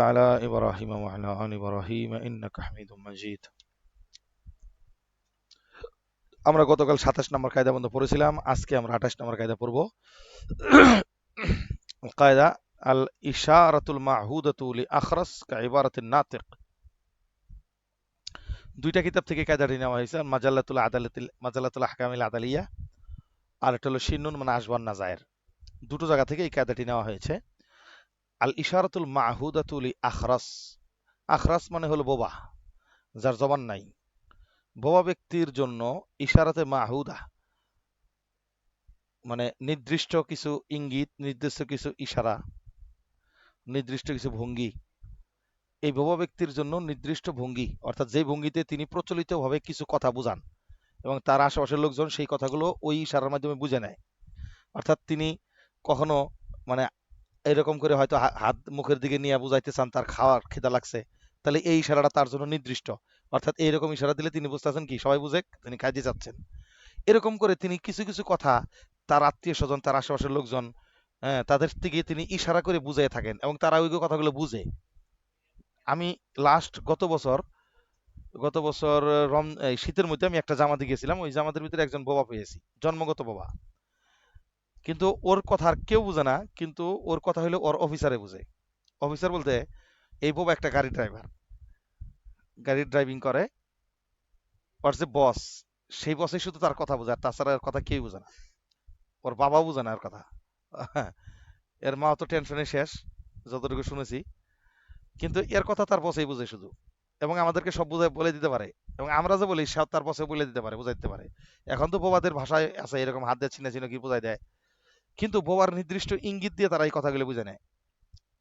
على إبراهيم وعلى آل إبراهيم إنك حميد مجيد। আমরা গতকাল ২৭ নম্বর কায়দা বন্ধ পড়েছিলাম, আজকে আমরা ২৮ নম্বর কায়দা পড়ব। কায়দা আল ইশারাতুল মাহুদাতু লি আখরাস কাইবারাতিন নাতিক। দুইটা কিতাব থেকে কায়দাটি নেওয়া হয়েছে, মাজাল্লাতুল আহকামিল আদালিয়া, আর এটা হলো শিন্নুন মানে আসবান নাজায়ের। দুটো জায়গা থেকে এই কায়দাটি নেওয়া হয়েছে। আল ইশারাতুল মাহুদাতু লি আখরাস, আখরাস মানে হলো বোবা, যার জবান নাই। বোবা ব্যক্তির জন্য ইশারাতে মাহুদা মানে নির্দিষ্ট কিছু ইঙ্গিত, নির্দিষ্ট কিছু ইশারা, নির্দিষ্ট কিছু ভঙ্গি। এই বোবা ব্যক্তির জন্য নির্দিষ্ট ভঙ্গি, অর্থাৎ যে ভঙ্গিতে তিনি প্রচলিতভাবে কিছু কথা বুঝান এবং তার আশেপাশের লোকজন সেই কথাগুলো ওই ইশারার মাধ্যমে বুঝে নেয়। অর্থাৎ তিনি কখনো মানে এরকম করে হয়তো হাত মুখের দিকে নিয়ে বুঝাইতে চান তার খাওয়ার খিদা লাগছে, তাহলে এই ইশারাটা তার জন্য নির্দিষ্ট। অর্থাৎ এইরকম ইশারা দিলে তিনি বুঝতেছেন কি সবাই বুঝে তিনি খাইতে চাচ্ছেন। এরকম করে তিনি কিছু কিছু কথা তার আত্মীয় স্বজন, তার আশেপাশের লোকজন, হ্যাঁ, তাদের থেকে তিনি ইশারা করে বুঝিয়ে থাকেন এবং তারা ওই কথাগুলো বুঝে। আমি লাস্ট গত বছর এই শীতের মধ্যে আমি একটা জামাতে গিয়েছিলাম, ওই জামাতের ভিতরে একজন বোবা পেয়েছি, জন্মগত বোবা। কিন্তু ওর কথা আর কেউ বুঝে না, কিন্তু ওর কথা হলো ওর অফিসারে বুঝে। অফিসার বলতে এই বোবা একটা গাড়ি ড্রাইভার, গাড়ি ড্রাইভিং করে। ওর যে বস, সেই বসে শুধু তার কথা বোঝে, আর তাছাড়া এর কথা কেউ বুঝে না। ওর বাবাও বুঝে না এর কথা। এর মা তো টেনশনে শেষ, যতটুকু শুনেছি। কিন্তু এর কথা তার বসেই বুঝে শুধু, এবং আমাদেরকে সব বুঝায় বলে দিতে পারে, এবং আমরা যে বলি সব তার বসে বলে দিতে পারে, বুঝাই দিতে পারে। এখন তো বোবাদের ভাষায় আছে এরকম হাত দিয়ে ছিনা ছিনা কি বুঝাই দেয়, কিন্তু বোবার নির্দিষ্ট ইঙ্গিত দিয়ে তারা এই কথাগুলো বুঝে নেয়।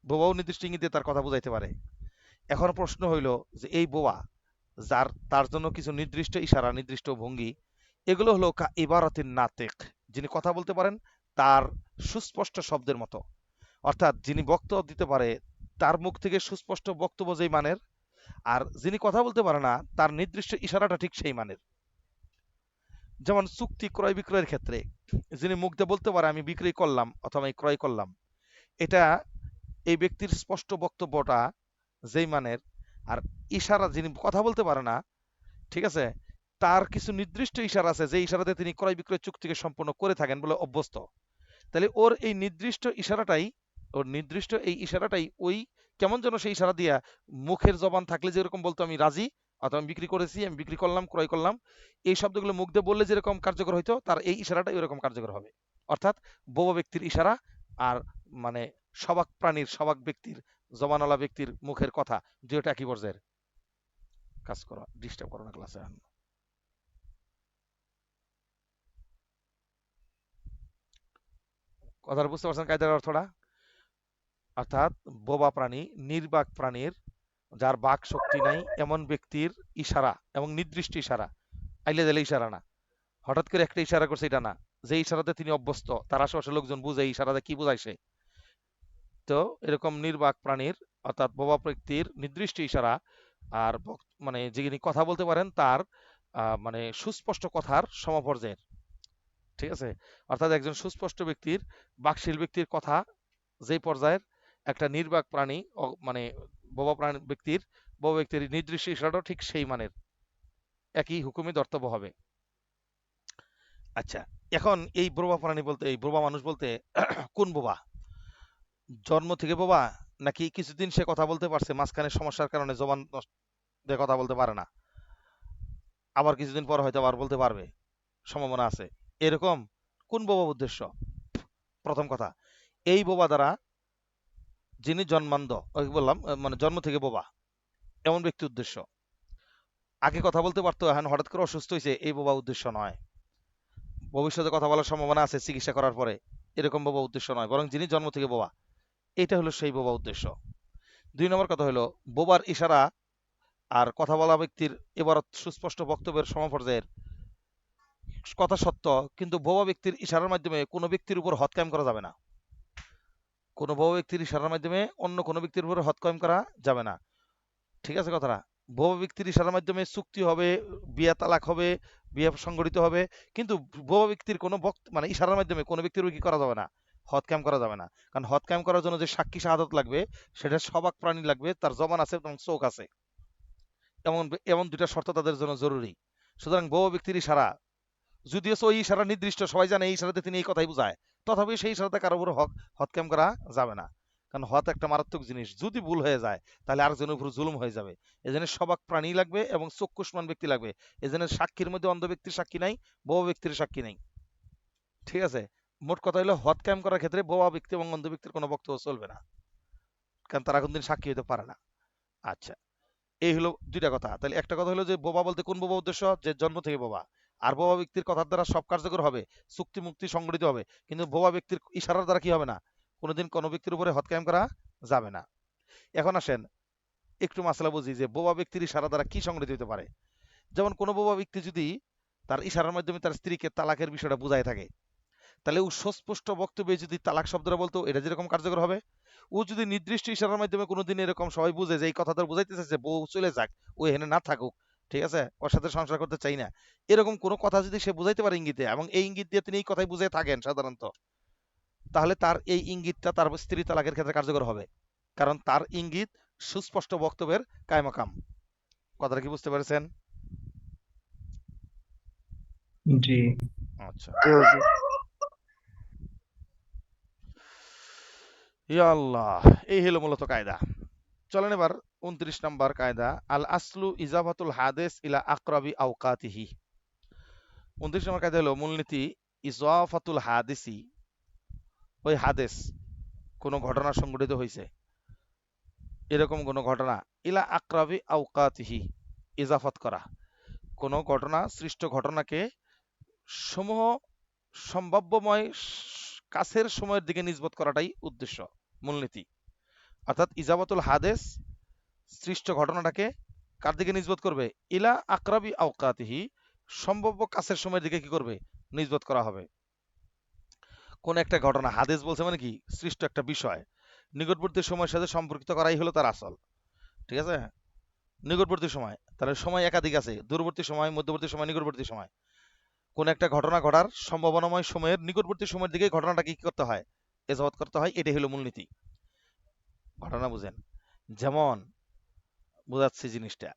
বোবাও নির্দিষ্ট ইঙ্গিত দিয়ে তার কথা বুঝাইতে পারে। এখন প্রশ্ন হইল যে এই বোবা, যার তার জন্য কিছু নির্দিষ্ট ইশারা, নির্দিষ্ট ভঙ্গি, এগুলো হলো কা ইবারাতিন নাতিক, যিনি কথা বলতে পারেন তার সুস্পষ্ট শব্দের মতো। অর্থাৎ যিনি বক্তব্য দিতে পারে তার মুখ থেকে সুস্পষ্ট বক্তব্য যেই মানের, আর যিনি কথা বলতে পারে না তার নির্দিষ্ট ইশারাটা ঠিক সেই মানের। যেমন চুক্তি ক্রয় বিক্রয়ের ক্ষেত্রে যিনি মুখ দিয়ে বলতে পারে আমি বিক্রি করলাম অথবা আমি ক্রয় করলাম, এটা এই ব্যক্তির স্পষ্ট বক্তব্যটা যেই মানের, আর ইশারা যিনি কথা বলতে পারে না, ঠিক আছে, তার কিছু নির্দিষ্ট ইশারা আছে যে ইশারাতে তিনি ক্রয় বিক্রয় চুক্তিকে সম্পন্ন করে থাকেন বলে অভ্যস্ত। তাহলে ওর এই নির্দিষ্ট ইশারাটাই, ওর নির্দিষ্ট এই ইশারাটাই ওই কেমন যেন সেই ইশারা দিয়া মুখের জবান থাকলে যেরকম বলতো আমি রাজি অথবা আমি বিক্রি করেছি, আমি বিক্রি করলাম, ক্রয় করলাম, এই শব্দগুলো মুখ দিয়ে বললে যেরকম কার্যকর হইতো তার এই ইশারাটাই ওইরকম কার্যকর হবে। অর্থাৎ বোবা ব্যক্তির ইশারা আর মানে সবাক প্রাণীর, সবাক ব্যক্তির, জবানওয়ালা ব্যক্তির মুখের কথা, দুইটা একই পর্যায়ের। কাজ করো, ডিস্টার্ব করো না ক্লাসে। কথাটা বুঝতে পারছেন কায়দার অর্থটা? অর্থাৎ বোবা প্রাণী, নির্বাক প্রাণীর, যার বাক শক্তি নাই এমন ব্যক্তির ইশারা, এবং নির্দিষ্ট ইশারা, আইলে দিলে ইশারা না, হঠাৎ করে একটা ইশারা করছে এটা না, যে ইশারাতে তিনি অভ্যস্ত, তার আশেপাশে লোকজন বুঝে এই ইশারাতে কি বোঝাইছে। তো এরকম নির্বাক প্রাণীর অর্থাৎ বোবা ব্যক্তির নির্দিষ্ট ইশারা আর মানে যিনি কথা বলতে পারেন তার মানে সুস্পষ্ট কথার সমপর্যায়ের। ঠিক আছে? অর্থাৎ একজন সুস্পষ্ট ব্যক্তির, বাকশীল ব্যক্তির কথা যেই পর্যায়ের, একটা নির্বাক প্রাণী মানে বোবা প্রাণী ব্যক্তির, বোবা ব্যক্তির নির্দিষ্ট ইশারাটাও ঠিক সেই মানের, একই হুকুমে ধর্তব্য হবে। আচ্ছা, এখন এই বোবা প্রাণী বলতে, এই বোবা মানুষ বলতে কোন বোবা? জন্ম থেকে বোবা, নাকি কিছুদিন সে কথা বলতে পারছে, মাঝখানে সমস্যার কারণে জবান দিয়ে কথা বলতে পারে না, আবার কিছুদিন পর হয়তো আবার বলতে পারবে, সম্ভাবনা আছে, এরকম কোন বোবা উদ্দেশ্য? প্রথম কথা, এই বোবা দ্বারা যিনি জন্মান্ধ, ওই বললাম মানে জন্ম থেকে বোবা এমন ব্যক্তি উদ্দেশ্য। আগে কথা বলতে পারতো, এখন হঠাৎ করে অসুস্থ হয়েছে, এই বোবা উদ্দেশ্য নয়। ভবিষ্যতে কথা বলার সম্ভাবনা আছে চিকিৎসা করার পরে, এরকম বোবা উদ্দেশ্য নয়, বরং যিনি জন্ম থেকে বোবা, এটা হলো সেই বোবা উদ্দেশ্য। দুই নম্বর কথা হলো বোবার ইশারা আর কথা বলা ব্যক্তির এবার সুস্পষ্ট বক্তব্যের সমপর্যায়ের কথা সত্য, কিন্তু বোবা ব্যক্তির ইশারার মাধ্যমে কোনো ব্যক্তির উপর হৎ কায়েম করা যাবে না। কোনো বোবা ব্যক্তির ইশারার মাধ্যমে অন্য কোনো ব্যক্তির উপর হৎ কায়েম করা যাবে না। ঠিক আছে কথাটা? বোবা ব্যক্তির ইশারার মাধ্যমে চুক্তি হবে, বিয়া তালাক হবে, বিয়ে সংগঠিত হবে, কিন্তু বোবা ব্যক্তির কোনো মানে ইশারার মাধ্যমে কোনো ব্যক্তির উপর কি করা যাবে না, হদ কায়েম করা যাবে না। কারণ হদ কায়েম করার জন্য যে সাক্ষী শাহাদাত লাগবে, সেটা সবাক প্রাণী লাগবে, তার জবান আছে এবং চোখ আছে, এমন এমন দুইটা শর্ত তাদের জন্য জরুরি। সুতরাং বহু ব্যক্তির ইশারা, যদিও ওই ইশারা নির্দিষ্ট, সবাই জানে এই ইশারাতে তিনি এই কথাই বুঝায়, তথাপি সেই ইশারাতে কারো উপর হদ কায়েম করা যাবে না। কারণ হদ একটা মারাত্মক জিনিস, যদি ভুল হয়ে যায় তাহলে আরেকজনের উপর জুলুম হয়ে যাবে। এজন্য সবাক প্রাণী লাগবে এবং চক্ষুষ্মান ব্যক্তি লাগবে। এজন্য সাক্ষীর মধ্যে অন্ধ ব্যক্তির সাক্ষী নাই, বহু ব্যক্তির সাক্ষী নেই। ঠিক আছে? মোট কথা হলো হদ কায়েম করার ক্ষেত্রে বোবা ব্যক্তি এবং অন্ধ ব্যক্তির কোনো বক্তব্য চলবে না, কারণ তারা কোনদিন সাক্ষী হতে পারে না। আচ্ছা, এই হলো দুইটা কথা। তাহলে একটা কথা হলো যে বোবা বলতে কোন বোবা উদ্দেশ্য, যে জন্ম থেকে বোবা। আর বোবা ব্যক্তির কথার দ্বারা সব কার্যকর হবে, চুক্তি মুক্তি সংগঠিত হবে, কিন্তু বোবা ব্যক্তির ইশারার দ্বারা কি হবে না, কোনোদিন কোনো ব্যক্তির উপরে হদ কায়েম করা যাবে না। এখন আসেন একটু মাসলা বুঝি যে বোবা ব্যক্তির ইশারা দ্বারা কি সংগঠিত হতে পারে। যেমন কোনো বোবা ব্যক্তি যদি তার ইশারার মাধ্যমে তার স্ত্রীকে তালাকের বিষয়টা বুঝায় থাকে, তাহলে ও সুস্পষ্ট বক্তব্যে যদি তালাক শব্দটা বলতো, এটা যেরকম কার্যকর হবে, ও যদি নির্দিষ্ট ইশারার মাধ্যমে কোনোদিন এরকম সবাই বুঝে যে এই কথাটা বুঝাইতেছে যে বউ চলে যাক, ও এখানে না থাকুক, ঠিক আছে, ওর সাথে সংসার করতে চাই না, এরকম কোনো কথা যদি সে বুঝাইতে পারে ইঙ্গিতে, এবং এই ইঙ্গিত দিয়ে তিনি এই কথাই বুঝে থাকেন সাধারণত, তাহলে তার এই ইঙ্গিতটা তার স্ত্রী তালাকের ক্ষেত্রে কার্যকর হবে। কারণ তার ইঙ্গিত সুস্পষ্ট বক্তব্যের কায়মাকাম। কথাটা কি বুঝতে পেরেছেন? জি। আচ্ছা, জি হুজুর। ইয়া আল্লাহ, এই হলো মূলত কায়দা। চলেন এবার 29 নাম্বার কায়দা, আল আসলু ইজাফাতুল হাদেস ইলা আকরাবি আওকাতিহি। 29 নম্বর কায়দা হলো মূলনীতি, ইজাফাতুল হাদিসি, ওই হাদেস কোনো ঘটনা সংঘটিত হয়েছে, এরকম কোনো ঘটনা, ইলা আকরাবি আওকাতিহি, ইজাফাত করা, কোনো ঘটনা সৃষ্ট ঘটনাকে সমূহ সম্ভাব্যময় কাছের সময়ের দিকে নিসবত করাটাই উদ্দেশ্য, মূলনীতি। অর্থাৎ ইজাফাতুল হাদেস সৃষ্ট ঘটনাটাকে কার দিকে নিসবত করবে, ইলা আকরাবি আওকাতিহি, সম্ভাব্য কাছের সময়ের দিকে কি করবে, নিসবত করা হবে। কোন একটা ঘটনা, হাদিস বলছে মানে কি, সৃষ্ট একটা বিষয় নিকটবর্তী সময়ের সাথে সম্পর্কিত করাই হলো তার আসল। ঠিক আছে? নিকটবর্তী সময়, তাহলে সময় একাধিক আছে, দূরবর্তী সময়, মধ্যবর্তী সময়, নিকটবর্তী সময়। কোন একটা ঘটনা ঘটার সম্ভাবনাময় সময়ের নিকটবর্তী সময়ের দিকে ঘটনাটাকে কি করতে হয়, এজাবত করতে হয়, এটাই হলো মূলনীতি। ঘটনা বুঝেন, যেমন বোঝাচ্ছি জিনিসটা,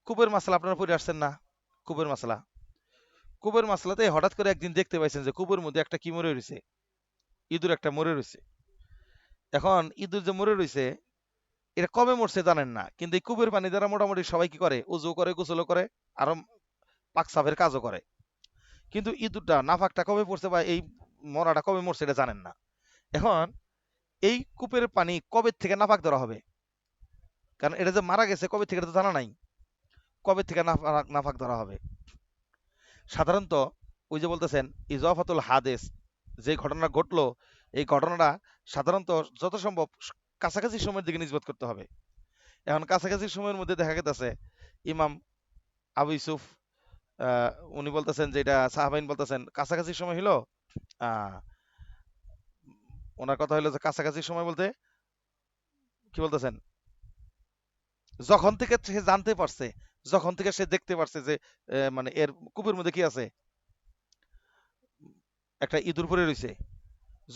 কূপের মাসলা আপনারা পড়ে আসছেন না? কূপের মাসলা, কূপের মাসলাতে হঠাৎ করে একদিন দেখতে পাইছেন যে কূপের মধ্যে একটা কি মরে রয়েছে, ইঁদুর একটা মরে রয়েছে। এখন ইঁদুর যে মরে রয়েছে, এটা কবে মরছে জানেন না, কিন্তু এই কূপের পানি দ্বারা মোটামুটি সবাই কি করে, উজু করে, গোসলও করে, আরো পাক সাফের কাজও করে। কিন্তু ইঁদুরটা নাফাকটা কবে পড়ছে বা এই মরাটা কবে মরছে এটা জানেন না। এখন এই কূপের পানি কবে থেকে নাফাক ধরা হবে, কারণ এটা যে মারা গেছে কবে থেকে এটা তো জানা নাই, কবে থেকে নাফাক নাফাক ধরা হবে। সাধারণত ওই যে বলতেছেন ইজাফাতুল হাদেস, যে ঘটনা ঘটলো, এই ঘটনাটা সাধারণত যত সম্ভব কাছাকাছি সময়ের দিকে নিসবত করতে হবে। এখন কাছাকাছি সময়ের মধ্যে দেখা গেছে ইমাম আবু ইউসুফ, আহ, উনি বলতেছেন যে এটা সাহাবাইন বলতেছেন কাছাকাছি সময় হলো, আহ, ওনার কথা হলো যে কাছাকাছি সময় বলতে কি বলতেছেন, যখন থেকে সে জানতে পারছে, যখন থেকে সে দেখতে পারছে যে মানে এর কূপের মধ্যে কি আছে, একটা ইঁদুর পড়ে রয়েছে,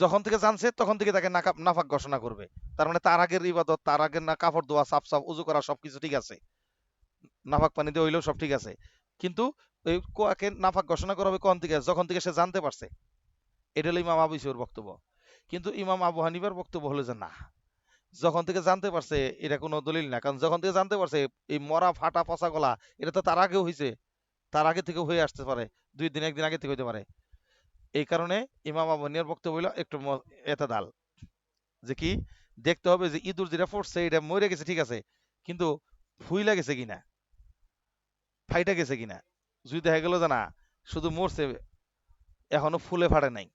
যখন থেকে জানছে তখন থেকে তাকে নাফাক ঘোষণা করবে। তার মানে তার আগের ইবাদত, তার আগের না কাপড় ধোয়া, সাফ সাফ উজু করা, সবকিছু ঠিক আছে, নাফাক পানিতে হইলেও সব ঠিক আছে, কিন্তু ওই কোয়াকে নাফাক ঘোষণা করা হবে কখন থেকে, যখন থেকে সে জানতে পারছে। এটা হলো ইমাম আবু ইসুর বক্তব্য। কিন্তু ইমাম আবু হানিফার বক্তব্য হলো যে না, যখন থেকে জানতে পারছে এটা কোনো দলিল না, কারণ যখন থেকে জানতে পারছে এই মরা ফাটা পচা গলা, এটা তো তার আগেও হয়েছে, তার আগে থেকে হয়ে আসতে পারে, 2 দিন 1 দিন আগে থেকে হইতে পারে। এই কারণে ইমাম আবু হানিফার বক্তব্য হলো একটু এতদাল, যে কি, দেখতে হবে যে ইঁদুর যেটা পড়ছে এটা মরে গেছে ঠিক আছে, কিন্তু ফুইলা গেছে কিনা, ফাইটা গেছে কিনা। যদি দেখা গেল যে না, শুধু মরছে, এখনো ফুলে ফাটে নাই,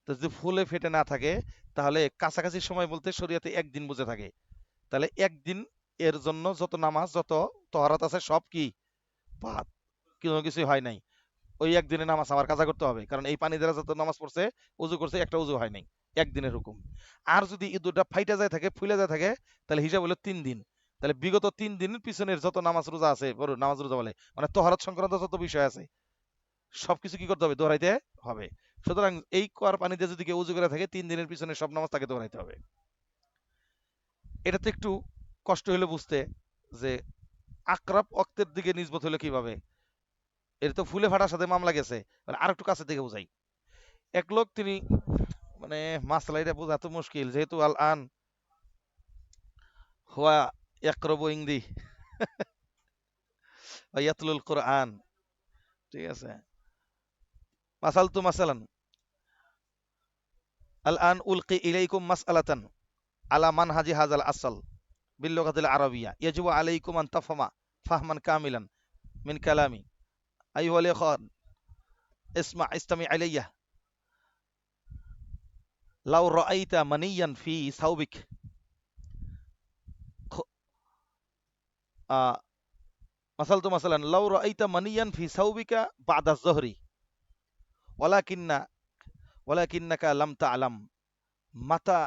তো যদি ফুলে ফেটে না থাকে, তাহলে কাছাকাছি সময় বলতে শরীয়তে 1 দিন বুঝে থাকে। তাহলে 1 দিন এর জন্য যত নামাজ, যত তহরাত আছে সব কি বাদ, কোনো কিছুই হয় নাই। ওই 1 দিনে নামাজ আমার কাজা করতে হবে, কারণ এই পানি দ্বারা যত নামাজ পড়ছে, উজু করছে, একটা উজু হয় নাই, 1 দিনের হুকুম। আর যদি ইঁদুরটা ফাইটা যায় থাকে, ফুলে যায় থাকে, তাহলে হিসাব হলো 3 দিন। তাহলে বিগত 3 দিনের পিছনের যত নামাজ রোজা আছে, বড় নামাজ রোজা বলে মানে তহরাত সংক্রান্ত যত বিষয় আছে, সবকিছু কি করতে হবে, দোহরাইতে হবে। সুতরাং এই কুয়ার পানিতে যদি কেউ উজু করে থাকে 3 দিনের পিছনে সব নামাজ তাকে দৌড়াইতে হবে। এটা তো একটু কষ্ট হলে বুঝতে যে আকরাব ওয়াক্তের দিকে নিসবত হলো কিভাবে। এর তো ফুলে ফাটার সাথে মামলা গেছে, মানে আর একটু কাছে থেকে বোঝাই। এক লোক তিনি মানে মাসলা এটা বোঝা তো মুশকিল, যেহেতু আল আন হুয়া ইয়াকরাবু ইনদি ওয়া ইয়াতলুল কুরআন, ঠিক আছে। মাসালতু মাসালান আল আন উলকি ইলাইকুম মাসআলাতান আলা মানহাজি হাযাল আসল বিল লুগাতিল আরাবিয়্যা ইয়াজিবু আলাইকুম আন তাফহামা ফাহমান কামিলান মিন কালামি আইয়ুহাল ইখওয়ান ইসতামি আলাইয়া লাউ রাআইতা মানিয়ান ফি সাওবিক মাসালতু মাসালান লাউ রাআইতা মানিয়ান ফি সাওবিকা বা'দা যহরি ওয়ালাকিন্না ওয়ালাকিন্নাকা লাম তা'লাম মাতা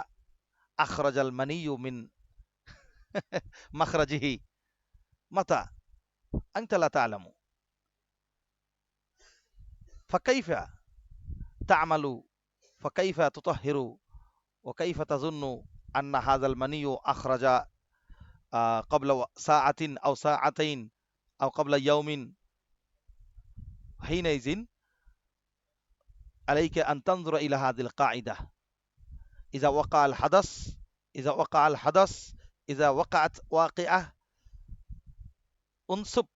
আখরাজাল মানিয়্যু মিন মাখরাজিহি মাতা আনতা লা তা'লামু ফাকাইফা তা'মালু ফাকাইফা তুতাহহিরু ওয়া কাইফা তাযুন্নু আন্না হাযাল মানিয়্যু আখরাজা ক্বাবলা সাআতিন আও সাআতাইন আও ক্বাবলা ইয়াওমিন হিনাইযিন আলাইকা আন তানজুরা ইলা হাযিল কাঈদা ইযা ওয়াকা আল হাদাস ইযা ওয়াকা আল হাদাস ইযা ওয়াকাআত ওয়াকিআহ উনসুব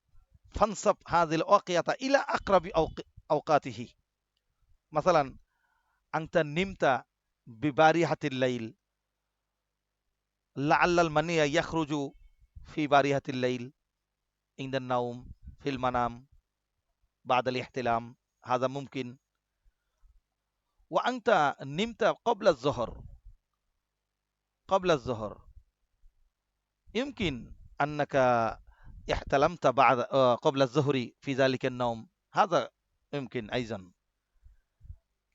ফানসাব হাযিল ওয়াকিআতা ইলা আকরাবি আওকাতিহি। মাসালান আনতা নিমতা বিবারিহাতিল লাইল লাআল্লাল মানিয়া ইয়াখরুজু ফি বারিহাতিল লাইল ইনদান নাওম ফিল মানাম বাদাল ইহতিলাম হাযা মুমকিন ওয়া আনতা নিমতা ক্বাবলা আয-যুহর يمكن أنك احتلمت بعد قبل الظهر في ذلك النوم، هذا يمكن أيضا،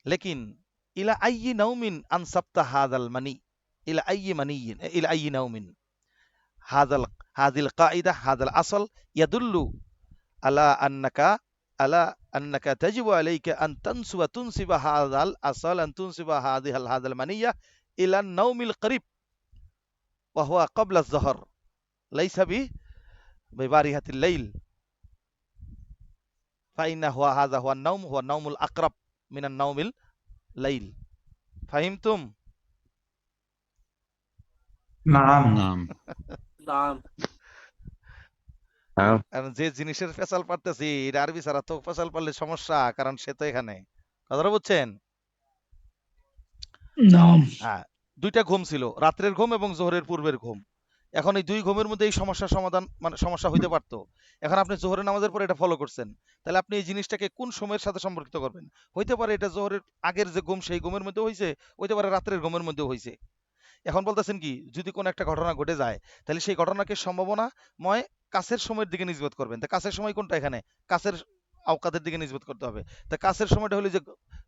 لكن إلى أي نوم أنسبت هذا المني؟ إلى أي مني؟ إلى أي نوم؟ هذه القاعدة، هذا الأصل يدل على أنك تجب عليك أن تنسب هذا الأصل، أن تنسب هذا المنية إلى النوم القريب وهو قبل الظهر ليس ببارحة الليل، فإن هذا هو النوم الأقرب من النوم الليل. فهمتم؟ نعم নাম নাম কারণ যে জিনিসের ফেসাল পারতেছি এটা আরবি ছাড়া তো ফেসাল পারলে সমস্যা, কারণ সে তো এখানে, কথাটা বুঝছেন? نعم হ্যাঁ, দুইটা ঘুম ছিল, রাত্রের ঘুম এবং জোহরের পূর্বের ঘুম। এখন এই দুই ঘুমের মধ্যে এই সমস্যার সমাধান মানে সমস্যা হইতে পারতো। এখন আপনি জোহরের নামাজের পরে এটা ফলো করছেন, তাহলে আপনি এই জিনিসটাকে কোন সময়ের সাথে সম্পর্কিত করবেন? হইতে পারে এটা জোহরের আগের যে ঘুম সেই ঘুমের মধ্যে হয়েছে, হইতে পারে রাত্রের ঘুমের মধ্যে হয়েছে। এখন বলতেছেন কি, যদি কোনো একটা ঘটনা ঘটে যায় তাহলে সেই ঘটনাকে সম্ভাবনাময় কাছের সময়ের দিকে নিসবত করবেন। তা কাছের সময় কোনটা? এখানে কাছের আওকাতের দিকে নিসবত করতে হবে। তা কাছের সময়টা হলো যে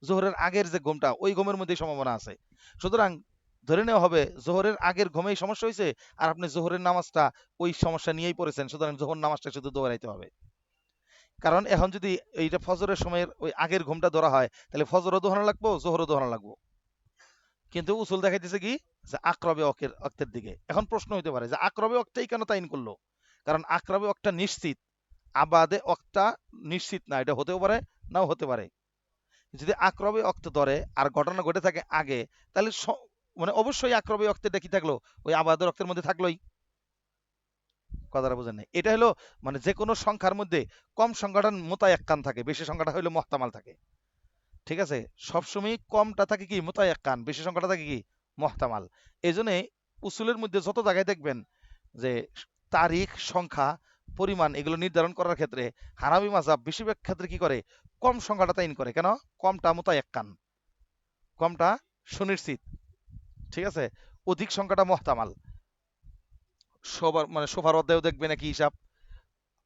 জোহরের আগের যে ঘুমটা, ওই ঘুমের মধ্যেই সম্ভাবনা আছে। সুতরাং ধরে নেওয়া হবে জোহরের আগের ঘুমেই সমস্যা হয়েছে, আর আপনি জোহরের নামাজটা ওই সমস্যা নিয়েই পড়েছেন, সুতরাং জোহর নামাজটা শুধু দৌড়াইতে হবে। কারণ এখন যদি এইটা ফজরের সময়ের ওই আগের ঘুমটা ধরা হয়, তাহলে ফজরও দোহানো লাগবো, জোহরও দোহানো লাগবো। কিন্তু উসুল দেখাইতেছে কি, যে আকরবে অক্তের দিকে। এখন প্রশ্ন হইতে পারে যে আকরবে অক্টেই কেন তাইন করলো? কারণ আকরবে অক্টটা নিশ্চিত, আবাদে অক্টটা নিশ্চিত না, এটা হতেও পারে নাও হতে পারে। যদি আকরবে অক্ত ধরে আর ঘটনা ঘটে থাকে আগে, তাহলে মানে অবশ্যই আকরবে অক্তেটা কি থাকলো, ওই আবাদের অক্তের মধ্যে থাকলোই। কথাটা বুঝেন নাই? এটা হলো মানে যে কোনো সংখ্যার মধ্যে কম সংখ্যাটা মোতায়াক্কান থাকে, বেশি সংখ্যাটা হলো মুহতামাল থাকে। ঠিক আছে, সবসময় কমটা থাকে কি মুতায়াক্কান, বেশি সংখ্যাটা থাকে কি মুহতামাল। এই জন্য উসুলের মধ্যে যত জায়গায় দেখবেন যে তারিখ, সংখ্যা, পরিমাণ এগুলো নির্ধারণ করার ক্ষেত্রে হানাফি মাযহাব বেশিরভাগ ক্ষেত্রে কি করে, কম সংখ্যাটা তাইন করে। কেন? কমটা মুতায়াক্কান, কমটা সুনিশ্চিত, ঠিক আছে, অধিক সংখ্যাটা মুহতামাল। সবার মানে সোফার অধ্যায়েও দেখবেন একই হিসাব,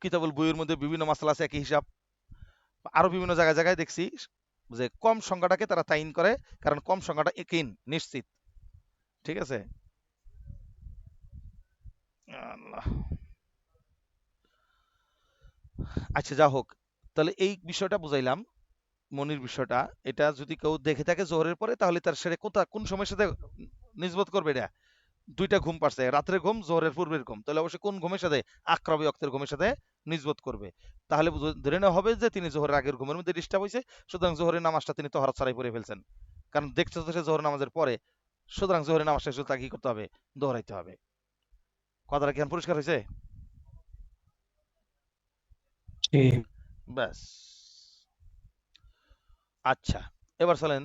কিতাবুল বইয়ের মধ্যে বিভিন্ন মাসআলা আছে একই হিসাব, আরো বিভিন্ন জায়গায় জায়গায় দেখছি যে কম সংখ্যাটাকে তারা তাইন করে, কারণ কম সংখ্যাটা একিন নিশ্চিত। ঠিক আছে, আল্লাহ। আচ্ছা, যা হোক, তাহলে এই বিষয়টা বুঝাইলাম মনির বিষয়টা, এটা যদি কেউ দেখে থাকে জোহরের পরে তাহলে তার সেটা কোন সময়ের সাথে নিজবত করবে এটা? দুইটা ঘুম পারছে, রাত্রের ঘুম, জোহরের পূর্বের ঘুম, তাহলে অবশ্যই কোন ঘুমের সাথে? আকরাবি অক্তের ঘুমের সাথে নিজবত করবে। তাহলে ধরে নেওয়া হবে যে তিনি জোহরের আগের ঘুমের মধ্যে ডিস্টার্ব হয়েছে, সুতরাং জোহরের নামাজটা তিনি তহরাত ছাড়াই পড়ে ফেলছেন, কারণ দেখছে তো সে জোহর নামাজের পরে, সুতরাং জোহরের নামাজটা শুধু তাকে কি করতে হবে? দোহরাইতে হবে। কথাটা কি এখন পরিষ্কার হয়েছে? জি ব্যাস। আচ্ছা, এবার চলেন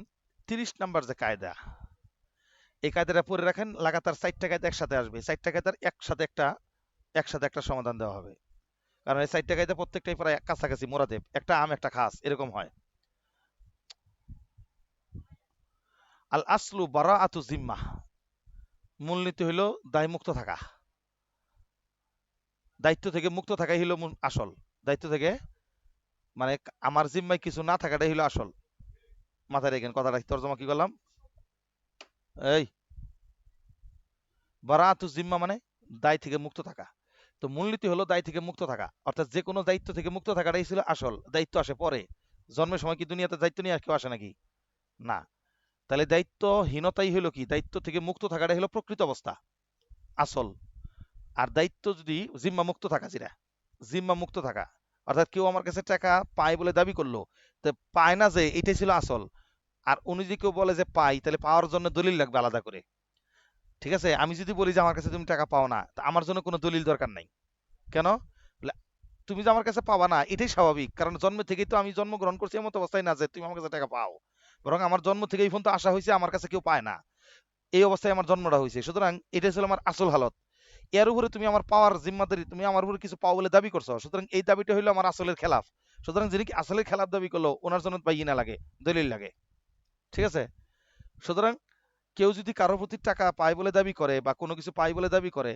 30 নাম্বার যে কায়দা, এই কায়দাটা পড়ে রাখেন, লাগাতার 4টা কায়দা একসাথে আসবে, 4টা কায়দার একসাথে একটা সমাধান দেওয়া হবে, কারণ এই 4টা কায়দা প্রত্যেকটাই প্রায় কাছাকাছি মোরাদেব, একটা আম একটা খাস এরকম হয়। আল আসলু বারাআতু জিম্মা, মূলনীতি হইল দায়মুক্ত থাকা, দায়িত্ব থেকে মুক্ত থাকাই হইল আসল। দায়িত্ব থেকে মানে আমার জিম্মায় কিছু না থাকাটাই হইল আসল। মাথায় রেখেন কথাটা, তর্জমা কি করলাম? এই, বারাআতু জিম্মা মানে দায় থেকে মুক্ত থাকা। তো মূলনীতি হলো দায় থেকে মুক্ত থাকা, অর্থাৎ যে কোনো দায়িত্ব থেকে মুক্ত থাকাটাই ছিল আসল, দায়িত্ব আসে পরে। জন্মের সময় কি দুনিয়াতে দায়িত্ব নিয়ে আর কেউ আসে নাকি? না। তাহলে দায়িত্বহীনতাই হলো কি? দায়িত্ব থেকে মুক্ত থাকাটাই হলো প্রকৃত অবস্থা, আসল। আর দায়িত্ব যদি জিম্মা মুক্ত থাকা, যেটা জিম্মা মুক্ত থাকা, অর্থাৎ কেউ আমার কাছে টাকা পায় বলে দাবি করলো, তো পায় না যে এটাই ছিল আসল। আর উনি যদি কেউ বলে যে পাই, তাহলে পাওয়ার জন্য দলিল লাগবে আলাদা করে। ঠিক আছে, আমি যদি বলি যে আমার কাছে তুমি টাকা পাও না, তা আমার জন্য কোনো দলিল দরকার নাই। কেন? বলে, তুমি যে আমার কাছে পাবা না এটাই স্বাভাবিক, কারণ জন্ম থেকেই তো আমি জন্মগ্রহণ করছি এমন অবস্থায় না যে তুমি আমার কাছে টাকা পাও, বরং আমার জন্ম থেকে এই পর্যন্ত আশা হয়েছে আমার কাছে কেউ পায় না, এই অবস্থায় আমার জন্মটা হয়েছে, সুতরাং এটাই ছিল আমার আসল হালত। এর উপরে তুমি আমার পাওয়ার জিম্মাদারি, তুমি আমার উপরে কিছু পাও বলে দাবি করছো, সুতরাং এই দাবিটা হইলো আমার আসলের খেলাফ। সুতরাং যিনি কি আসলের খেলাফ দাবি করলো ওনার জন্য বাইয়িনা লাগে, দলিল লাগে। ঠিক আছে? সুতরাং কেউ যদি কারোর প্রতি টাকা পায় বলে দাবি করে বা কোনো কিছু পায় বলে দাবি করে,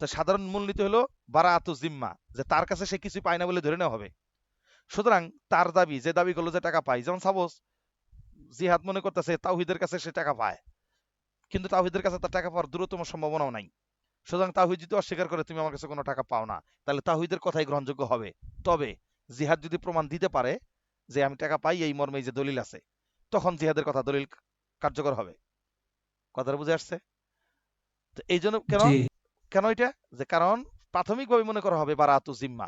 তা সাধারণ মূলনীতি হলো বারাআতু জিম্মা, যে তার কাছে সে কিছু পায় না বলে ধরে নেওয়া হবে। সুতরাং তার দাবি, যে দাবি করলো যে টাকা পায়, যেমন সাপোজ জিহাদ মনে করতেছে তাওহিদের কাছে সে টাকা পায়, কিন্তু তাওহিদের কাছে তার টাকা পাওয়ার দূরতম সম্ভাবনাও নাই। সুতরাং তাওহিদ যদি অস্বীকার করে তুমি আমার কাছে কোনো টাকা পাও না, তাহলে তাওহিদের কথাই গ্রহণযোগ্য হবে। তবে জিহাদ যদি প্রমাণ দিতে পারে যে আমি টাকা পাই এই মর্মে যে দলিল আছে, তখন জিহাদের কথা দলিল কার্যকর হবে। কথাটা বুঝে আসছে? তো এই জন্য কেন, জি কেন এটা? যে কারণ প্রাথমিকভাবে মনে করা হবে বারাআতু জিম্মা,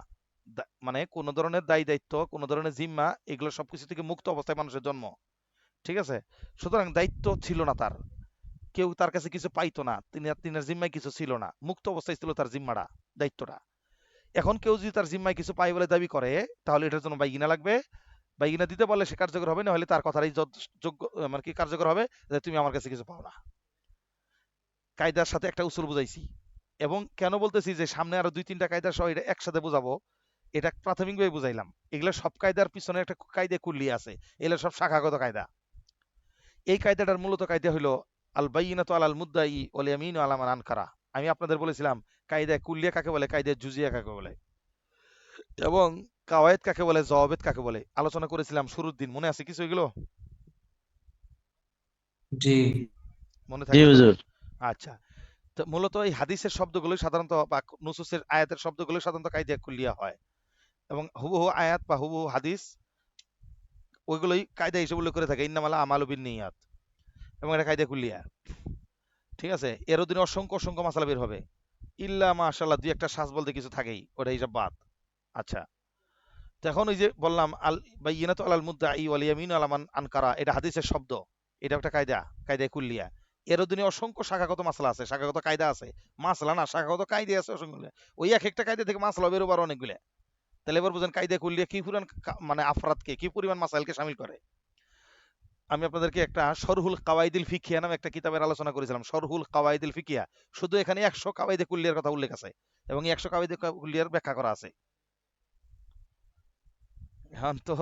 মানে কোন ধরনের দায়ী দায়িত্ব, কোন ধরনের জিম্মা, এগুলো সবকিছু থেকে মুক্ত অবস্থায় মানুষের জন্ম। ঠিক আছে? সুতরাং দায়িত্ব ছিল না তার, কেউ তার কাছে কিছু পাইতো না, তিনার জিম্মায় কিছু ছিল না, মুক্ত অবস্থায় ছিল তার জিম্মাটা, দায়িত্বটা। এখন কেউ যদি তার জিম্মায় কিছু পাই বলে দাবি করে, তাহলে এটার জন্য বাইগিনা লাগবে। বাইগিনা দিতে পারলে সে কার্যকর হবে, না হলে তার কথারই যোগ্য, মানে কি কার্যকর হবে, যে তুমি আমার কাছে কিছু পাও না। কায়দার সাথে একটা উসুল বুঝাইছি, এবং কেন বলতেছি যে সামনে আরো 2-3টা কায়দা সহ এটা একসাথে বোঝাবো, এটা প্রাথমিকভাবে বুঝাইলাম। এগুলো সব কায়দার পিছনে একটা কায়দা কুল্লি আছে, এগুলো সব শাখাগত কায়দা। এই কায়দাটার মূলত কায়দা হলো আল বাইয়িনাতু আলাল মুদ্দাই ওয়াল ইয়ামিনু আলা মান আনকারা। আমি আপনাদের বলেছিলাম কায়দা কুল্লিয়া কাকে বলে, কায়দা জুজিয়া কাকে বলে, এবং কাওয়ায়েদ কাকে বলে, জওয়াবেদ কাকে বলে, আলোচনা করেছিলাম শুরুর দিন। মনে আছে কিছু এগুলো? জি মনে জি থাকলে তো। হুজুর। আচ্ছা, তো মূলত এই হাদিসের শব্দগুলোই সাধারণত, বা নুসুসের আয়াতের শব্দগুলোই সাধারণত কায়দা কুল্লিয়া হয়, এবং হুবহু আয়াত বা হুবহু হাদিস ওইগুলোই কায়দা হিসেবে উল্লেখ করে থাকে, ইন্নামাল আমালু বিন্নিয়াত, এবং এটা কায়দা কুল্লিয়া। ঠিক আছে? এর অধীনে অসংখ্য অসংখ্য মাসালা বের হবে, ইল্লা মাশাআল্লাহ দুই একটা শ্বাস বলতে কিছু থাকেই, ওটা হিসাব বাদ। আচ্ছা, তো এখন ওই যে বললাম আল বাইয়িনাতু আলাল মুদ্দাই ওয়াল ইয়ামিনু আলা মান আনকারা, এটা হাদিসের শব্দ, এটা একটা কায়দা, কায়দা কুল্লিয়া। এর অধীনে অসংখ্য শাখাগত মাসলা আছে, শাখাগত কায়দা আছে, মাসলা না শাখাগত কায়দা আছে অসংখ্য। ওই এক একটা কায়দা থেকে মাসলা বের হবার অনেকগুলো। তাহলে এবার বুঝেন কায়দা কুল্লিয়া কি পরিমাণ মানে আফরাদকে, কি পরিমাণ মাসাইলকে শামিল করে। আমি আপনাদেরকে একটা শরহুল কাওয়াইদুল ফিকহিয়া নামে একটা কিতাবের আলোচনা করেছিলাম, শরহুল কাওয়াইদুল ফিকহিয়া। শুধু এখানে 100 কাওয়াইদে কুল্লিয়ার কথা উল্লেখ আছে, এবং 100 কাওয়াইদে কুল্লিয়ার ব্যাখ্যা করা আছে। এখন তো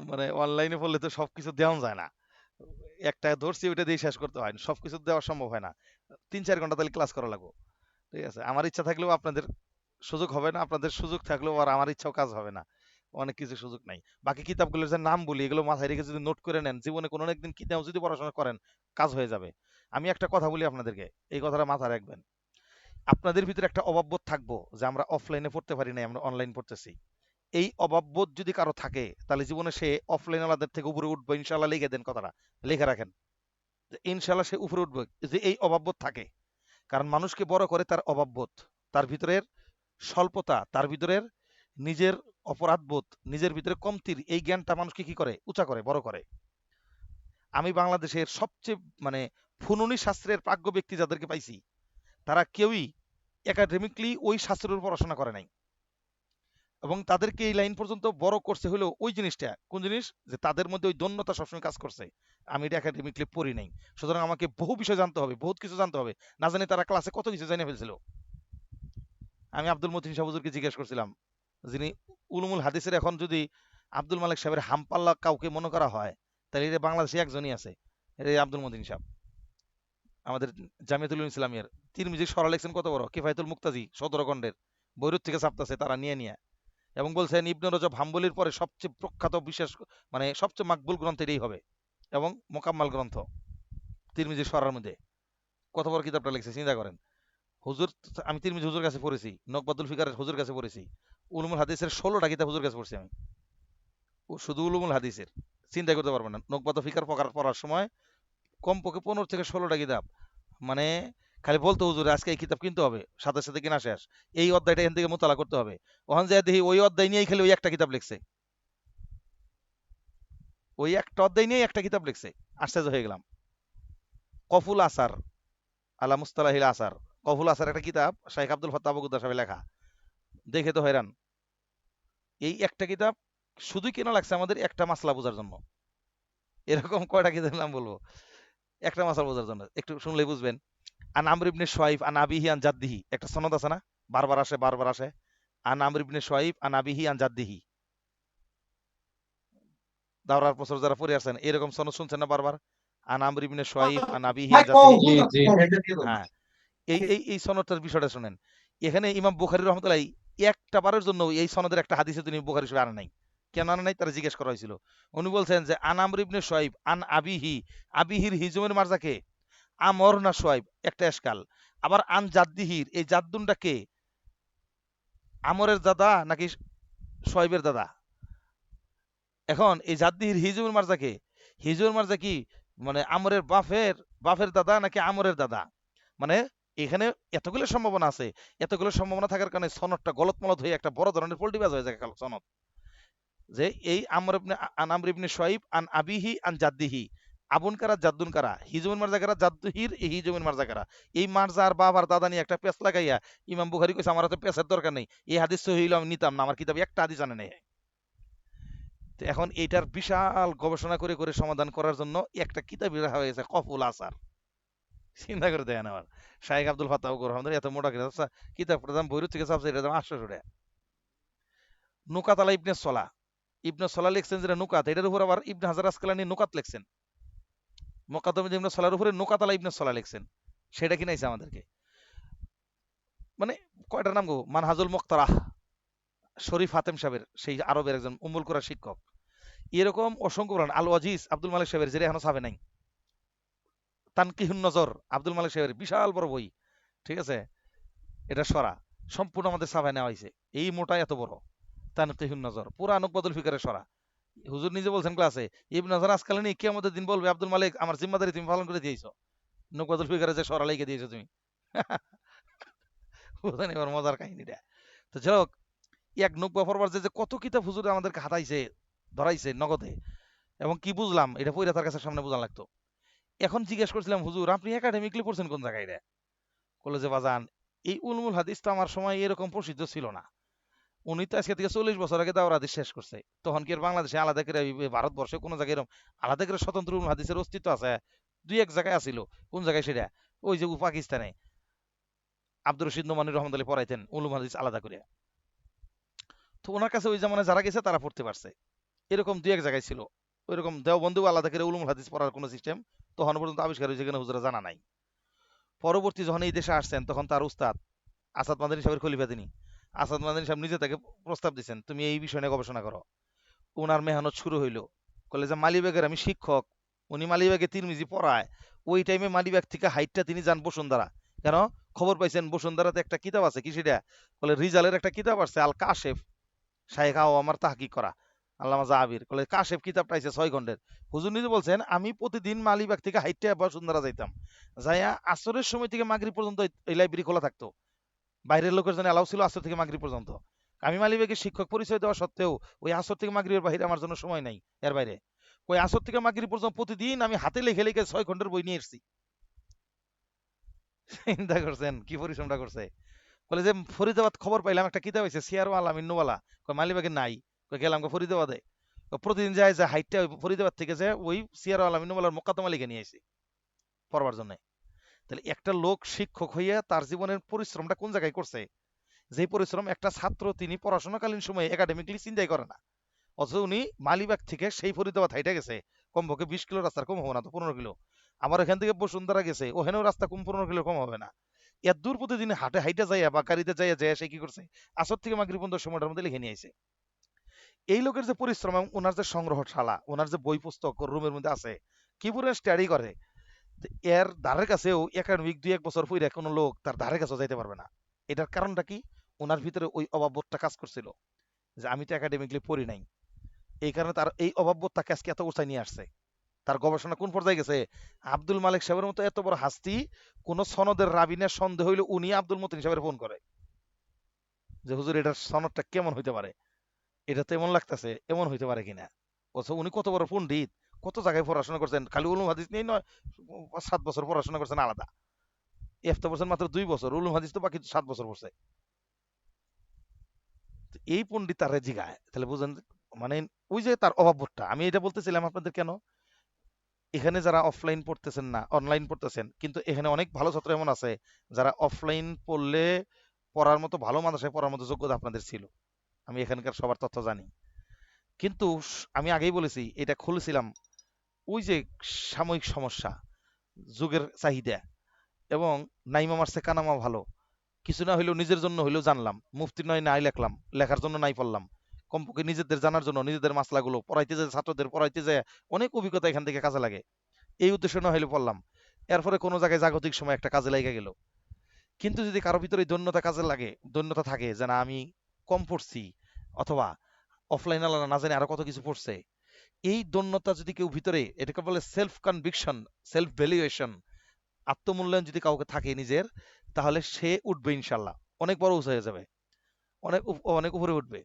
মানে অনলাইনে পড়লে তো সবকিছু দেওয়া যায় না, একটা ধরছি ওইটা দিয়ে শেষ করতে হয়, সবকিছু দেওয়া সম্ভব হয় না। 3-4 ঘন্টা তাহলে ক্লাস করা লাগবে। ঠিক আছে, আমার ইচ্ছা থাকলেও আপনাদের সুযোগ হবে না, আপনাদের সুযোগ থাকলেও আর আমার ইচ্ছাও কাজ হবে না, অনেক কিছু সুযোগ নাই। বাকি কিতাবগুলোর যে নাম বলি এগুলো মাথায় রেখে যদি নোট করে নেন, জীবনে কোনো একদিন কিতাব যদি পড়াশোনা করেন, কাজ হয়ে যাবে। আমি একটা কথা বলি আপনাদেরকে, এই কথাটা মাথায় রাখবেন। আপনাদের ভিতরে একটা অভাববোধ থাকবো যে আমরা অফলাইনে পড়তে পারি না, আমরা অনলাইন পড়তেছি। এই অভাববোধ যদি কারো থাকে তাহলে জীবনে সে অফলাইন আলাদের থেকে উপরে উঠবে ইনশাল্লাহ, লিখে দেন কথাটা, লিখে রাখেন যে ইনশাল্লাহ সে উপরে উঠবে, যে এই অভাববোধ থাকে। কারণ মানুষকে বড় করে তার অভাববোধ, তার ভিতরের স্বল্পতা, তার ভিতরের নিজের অপরাধবোধ, নিজের ভিতরে কমতির এই জ্ঞানটা মানুষকে কি করে, উঁচা করে, বড় করে। আমি বাংলাদেশের সবচেয়ে মানে ফুনুনি শাস্ত্রের প্রাজ্ঞ ব্যক্তি যাদেরকে পাইছি, তারা কেউই একাডেমিকলি ওই শাস্ত্রের উপর পড়াশোনা করে নাই, এবং তাদেরকে এই লাইন পর্যন্ত বড় করছে হলো ওই জিনিসটা, কোন জিনিস, যে তাদের মধ্যে ওই দন্যতা সবসময় কাজ করছে। আমি এটা একাডেমিকলি পড়ি নাই, সুতরাং আমাকে বহু বিষয় জানতে হবে, বহুত কিছু জানতে হবে, না জানি তারা ক্লাসে কত কিছু জানিয়ে ফেলছিল। আমি আব্দুল মতিন সাহেব হুজুরকে জিজ্ঞেস করছিলাম, যিনি উলুমুল হাদিসের, এখন যদি আব্দুল মালিক সাহেবের হামপাল্লা কাউকে মনে করা হয়, তাহলে এটা বাংলাদেশে একজনই আছে, এটা এই আব্দুল মতিন সাহেব, আমাদের জামিয়াতুল উলুম ইসলামিয়ার। তিরমিজির সরা লেখছেন কত বড়, কিফায়াতুল মুক্তাজি 17 খণ্ডের, বৈরুত থেকে ছাপতেছে তারা নিয়ে নিয়ে, এবং বলছেন ইবনে রজব হাম্বলির পরে সবচেয়ে প্রখ্যাত বিশেষ মানে সবচেয়ে মাকবুল গ্রন্থ এটাই হবে, এবং মোকাম্মাল গ্রন্থ তিরমিজির সরার মধ্যে। কত বড় কিতাবটা লিখছে চিন্তা করেন। হুজুর, আমি তিরমিজি হুজুর কাছে পড়েছি, নকবাতুল ফিকারের হুজুর কাছে পড়েছি, উলুমুল হাদিসের 16টা কিতাব হুজুর কাছে পড়ছি আমি, শুধু উলুমুল হাদিসের। চিন্তা করতে পারবেন না, নকবাতুল ফিকার পড়ার সময় কমপক্ষে 15 থেকে 16টা কিতাব, মানে খালি বলতো হুজুর আজকে এই কিতাব কিনতে হবে, সাথে সাথে কিনা শেষ, এই অধ্যায়টা এখান থেকে মোতালা করতে হবে। ওখান যায় দেখি ওই অধ্যায় নিয়েই খালি ওই একটা কিতাব লিখছে, ওই একটা অধ্যায় নিয়েই একটা কিতাব লিখছে। আশ্চর্য হয়ে গেলাম। কফুল আসার আলা মুস্তালাহিল আসার, কফুল আসার একটা কিতাব, শাইখ আব্দুল ফাত্তাহ আবুকুদ্দা সাহেবের লেখা, দেখে তো হয়রান। এই একটা কিতাব শুধু কেনা লাগছে আমাদের একটা মাসলা বোঝার জন্য। এরকম কয়টা কিতাব নাম বলবো, একটা মাসলা বোঝার জন্য, একটু শুনলেই বুঝবেন। আন আমর ইবনে শুআইব আন আবিহি আন জাদ্দিহি, একটা সনদ আছে না, বারবার আসে বারবার আসে, আন আমর ইবনে শুআইব আন আবিহি আন জাদ্দিহি। দাওরার বছর যারা পড়ে আসছেন এরকম সনদ শুনছেন না বারবার, আন আমর ইবনে শুআইব আন আবিহি আন জাদ্দিহি। জি জি হ্যাঁ, এই সনদটার বিষয়টা শুনেন। এখানে ইমাম বুখারী রহমতুল্লাহ একটা বারের জন্য এই সনদের একটা হাদিসে তিনি বুখারী শরীফে আনে নাই। কেন আনে নাই তারা জিজ্ঞেস করা হয়েছিল। উনি বলছেন যে আন আমর ইবনে শুআইব আন আবিহি, আবিহির হিজুমের মার্জাকে, আমর না শুআইব, একটা এশকাল। আবার আন জাদ্দিহির, এই জাদ্দুনটা কে, আমরের দাদা নাকি শুআইবের দাদা? এখন এই জাদ্দিহির হিজুমের মার্জাকে, হিজুমের মার্জা কি মানে আমরের বাপের বাপের দাদা নাকি আমরের দাদা? মানে এখানে এতগুলো সম্ভাবনা আছে, এতগুলো সম্ভাবনা থাকার কারণে সনদটা গলত মলত হয়ে একটা বড় ধরনের পল্টিবাজ হয়ে যায় সনদ। যে এই আমর ইবনে আন আমর ইবনে শুআইব আন আবিহি আন জাদ্দিহি, আবুন কারা জাদ্দুন কারা, হিজুমের মার্জা কারা, জাদ্দুহির এই হিজুমের মার্জা কারা, এই মার্জা আর বাপ আর দাদা নিয়ে একটা পেঁচ লাগাইয়া ইমাম বুখারী কইছে আমার তো পেঁচের দরকার নেই, এই হাদিস সহিহ হইলো আমি নিতাম না, আমার কিতাবে একটা হাদিস আনে নাই। তো এখন এইটার বিশাল গবেষণা করে করে সমাধান করার জন্য একটা কিতাব লেখা হয়েছে কফুল আসার। চিন্তা করে দেখেন আবার, শাইখ আব্দুল ফাত্তাহ রহমানের এত মোটা কিতাব, কিতাবটার দাম বৈরুত থেকে ছাপছে, এটার দাম 800 টাকা। নুকাত আলা ইবনে সলা, ইবনে সলা লিখছেন যেটা নুকাত, এটার উপর আবার ইবনে হাজার আসকালানি নুকাত লিখছেন, মুকাদ্দমে ইবনে সলার উপরে নুকাত আলা ইবনে সলা লিখছেন, সেটা কিনাইছে আমাদেরকে। মানে কয়টা নাম গো, মানহাজুল মুক্তারাহ, শরীফ হাতেম সাহেবের, সেই আরবের একজন উম্মুল কুরা শিক্ষক। এরকম অসংখ্য কোরআন, আল ওয়াজিজ আব্দুল মালিক সাহেবের, যেটা এখনো ছাপে নাই। তানকিহুন নজর আব্দুল মালিক সাহেবের বিশাল বড় বই, ঠিক আছে, এটা সরা সম্পূর্ণ আমাদের ছাপায় নেওয়া হয়েছে, এই মোটা এত বড়। তানকিহুন নজর পুরা নুকবাতুল ফিকারের সরা। হুজুর নিজে বলছেন ক্লাসে, ইবনে হাজার আসকালানি কিয়ামতের দিন বলবে আব্দুল মালিক আমার জিম্মাদারি তুমি পালন করে দিয়েছো, নুকবাতুল ফিকারে যে সরা লিখে দিয়েছো তুমি। বুঝলেন এবার মজার কাহিনীটা। তো যাই হোক, এক নুকবা পড়বার যে যে কত কিতাব হুজুর আমাদেরকে হাতাইছে, ধরাইছে নগদে, এবং কি বুঝলাম এটা পইরা তার কাছে সামনে বোঝা লাগতো। এখন জিজ্ঞেস করছিলাম হুজুর আপনি একাডেমিকলি পড়ছেন কোন জায়গায় রে? বলে যে বাজান, এই উলমুল হাদিস তো আমার সময় এরকম প্রসিদ্ধ ছিল না। উনি তো আজকে থেকে 40 বছর আগে দাওরাত হাদিস শেষ করছে, তখন কি আর বাংলাদেশে আলাদা করে ভারতবর্ষে কোনো জায়গায় এরকম আলাদা করে স্বতন্ত্র উলুম হাদিসের অস্তিত্ব আছে? দুই এক জায়গায় আছিল, কোন জায়গায় সেটা? ওই যে পাকিস্তানে আব্দুর রশিদ নোমানী রহমতুল্লাহ পড়াইতেন উলুম হাদিস আলাদা করে। তো ওনার কাছে ওই জামানায় যারা গেছে তারা পড়তে পারছে, এরকম দুই এক জায়গায় ছিল। ওইরকম দেওবন্দি আলাদা করে উলুম হাদিস পড়ার কোনো সিস্টেম তখন পর্যন্ত আবিষ্কার হয়েছে কিনা হুজুরা জানা নাই। পরবর্তী যখন এই দেশে আসছেন তখন তার উস্তাদ আসাদ মাদানী সাহেবের খলিফা তিনি, আসাদ মাদানী সাহেব নিজে তাকে প্রস্তাব দিচ্ছেন তুমি এই বিষয় নিয়ে গবেষণা করো। ওনার মেহনত শুরু হইলো। বলে যে মালিবাগের আমি শিক্ষক, উনি মালিবাগে তিরমিজি পড়ায়, ওই টাইমে মালিবাগ থেকে হাইটটা তিনি যান বসুন্ধরা। কেন? খবর পাইছেন বসুন্ধরাতে একটা কিতাব আছে, কি সেটা বলে রিজালের একটা কিতাব আছে আল কাশেফ, শায়েখ আও আমার তাহকিক করা আল্লামা জাহাবীর বলে কাশেফ কিতাব পাইছে 6 খণ্ডের। হুজুর নিজে বলছেন আমি প্রতিদিন মালিবাগ থেকে হাইটে বসুন্ধরা যাইতাম, যাইয়া আসরের সময় থেকে মাগরিব পর্যন্ত এই লাইব্রেরি খোলা থাকতো। বাইরের লোকের জন্য অ্যালাউ ছিল আসর থেকে মাগরিব পর্যন্ত। আমি মালিবাগে শিক্ষক পরিচয় দেওয়া সত্ত্বেও ওই আসর থেকে মাগরিবের বাইরে আমার জন্য সময় নাই। এর বাইরে ওই আসর থেকে মাগরিব পর্যন্ত প্রতিদিন আমি হাতে লিখে লিখে 6 খণ্ডের বই নিয়ে এসেছি। চিন্তা করছেন কি পরিশ্রমটা করছে। বলে যে ফরিদাবাদ খবর পাইলাম একটা কিতাব হয়েছে সিয়ার আলাম ইন্নুওয়ালা, মালিবাগে নাই। গেলাম ফরিদাবাদে, প্রতিদিন যায় যে হাইটটা ফরিদাবাদ থেকে যে ওই সিয়ার আলাম ইন্নুওয়ালার মোকাদ্দমা লিখে নিয়ে এসেছি পড়বার জন্য। তাহলে একটা লোক শিক্ষক হইয়া তার জীবনের পরিশ্রমটা কোন জায়গায় করছে, যে পরিশ্রম একটা ছাত্র তিনি পড়াশোনাকালীন সময়ে একাডেমিকলি চিন্তাই করে না, অথচ উনি মালিবাগ থেকে সেই ফরিদাবাদ হাইটা গেছে। কমপক্ষে 20 কিলো রাস্তার কম হবে না তো, 15 কিলো। আমার এখান থেকে বসুন্ধরা গেছে, ওখানেও রাস্তা কম 15 কিলো কম হবে না। এত দূর প্রতিদিন হাটে হাইটা যাইয়া বা গাড়িতে যাইয়া যায় সে কি করছে, আসর থেকে মাগরিব পর্যন্ত সময়টার মধ্যে লিখে নিয়ে আইছে। এই লোকের যে পরিশ্রম এবং ওনার যে সংগ্রহশালা, ওনার যে বই পুস্তক রুমের মধ্যে আছে, কি পরিমাণ স্টাডি করে, তো এর ধারের কাছেও একাডেমিক 2-1 বছর পরে কোনো লোক তার ধারে কাছেও যাইতে পারবে না। এটার কারণটা কি, ওনার ভিতরে ওই অভাববোধটা কাজ করছিল যে আমি তো একাডেমিকলি পড়ি নাই। এই কারণে তার এই অভাববোধ তাকে আজকে এত উঁচায় নিয়ে আসছে। তার গবেষণা কোন পর্যায়ে গেছে, আব্দুল মালিক সাহেবের মতো এত বড় হাস্তি, কোন সনদের রাবিনের সন্দেহ হইলে উনি আব্দুল মতিন সাহেবের ফোন করে যে হুজুর এটার সনদটা কেমন হইতে পারে, এটা তো এমন লাগতেছে, এমন হইতে পারে কিনা। অথচ উনি কত বড় পণ্ডিত, কত জায়গায় পড়াশোনা করছেন, খালি উলুম হাদিস নিয়ে নয়, 7 বছর পড়াশোনা করছেন আলাদা। এফতা পড়ছেন মাত্র 2 বছর, উলুম হাদিস তো বাকি 7 বছর পড়ছে। তো এই পণ্ডিত তার জিগায়, তাহলে বুঝেন মানে ওই যে তার অভাববোধটা। আমি এটা বলতেছিলাম আপনাদের কেন, এখানে যারা অফলাইন পড়তেছেন না অনলাইন পড়তেছেন, কিন্তু এখানে অনেক ভালো ছাত্র এমন আছে যারা অফলাইন পড়লে পড়ার মতো ভালো মাদ্রাসায় পড়ার মতো যোগ্যতা আপনাদের ছিল। আমি এখানকার সবার তথ্য জানি। কিন্তু আমি আগেই বলেছি এটা খুলেছিলাম ওই যে সাময়িক সমস্যা, যুগের চাহিদা, এবং নাইমা মারছে কানামা ভালো, কিছু না হইলেও নিজের জন্য হইলেও জানলাম, মুফতি নয় নাই লেখলাম, লেখার জন্য নাই পড়লাম, কমপক্ষে নিজেদের জানার জন্য নিজেদের মাসলাগুলো পড়াইতে যায়, ছাত্রদের পড়াইতে যায়, অনেক অভিজ্ঞতা এখান থেকে কাজে লাগে, এই উদ্দেশ্য না হইলে পড়লাম। এরপরে কোনো জায়গায় জাগতিক সময় একটা কাজে লাগা গেল। কিন্তু যদি কারো ভিতরে এই দৈন্যতা কাজে লাগে, দৈন্যতা থাকে যে না আমি কম পড়ছি, অথবা অফলাইন আলাদা না জানি আরো কত কিছু পড়ছে, এই দৈন্যতা যদি কেউ ভিতরে, এটাকে বলে সেলফ কনভিকশন, সেলফ ভ্যালুয়েশন, আত্মমূল্যায়ন যদি কাউকে থাকে নিজের, তাহলে সে উঠবে ইনশাল্লাহ, অনেক বড় উঁচু হয়ে যাবে, অনেক অনেক উপরে উঠবে,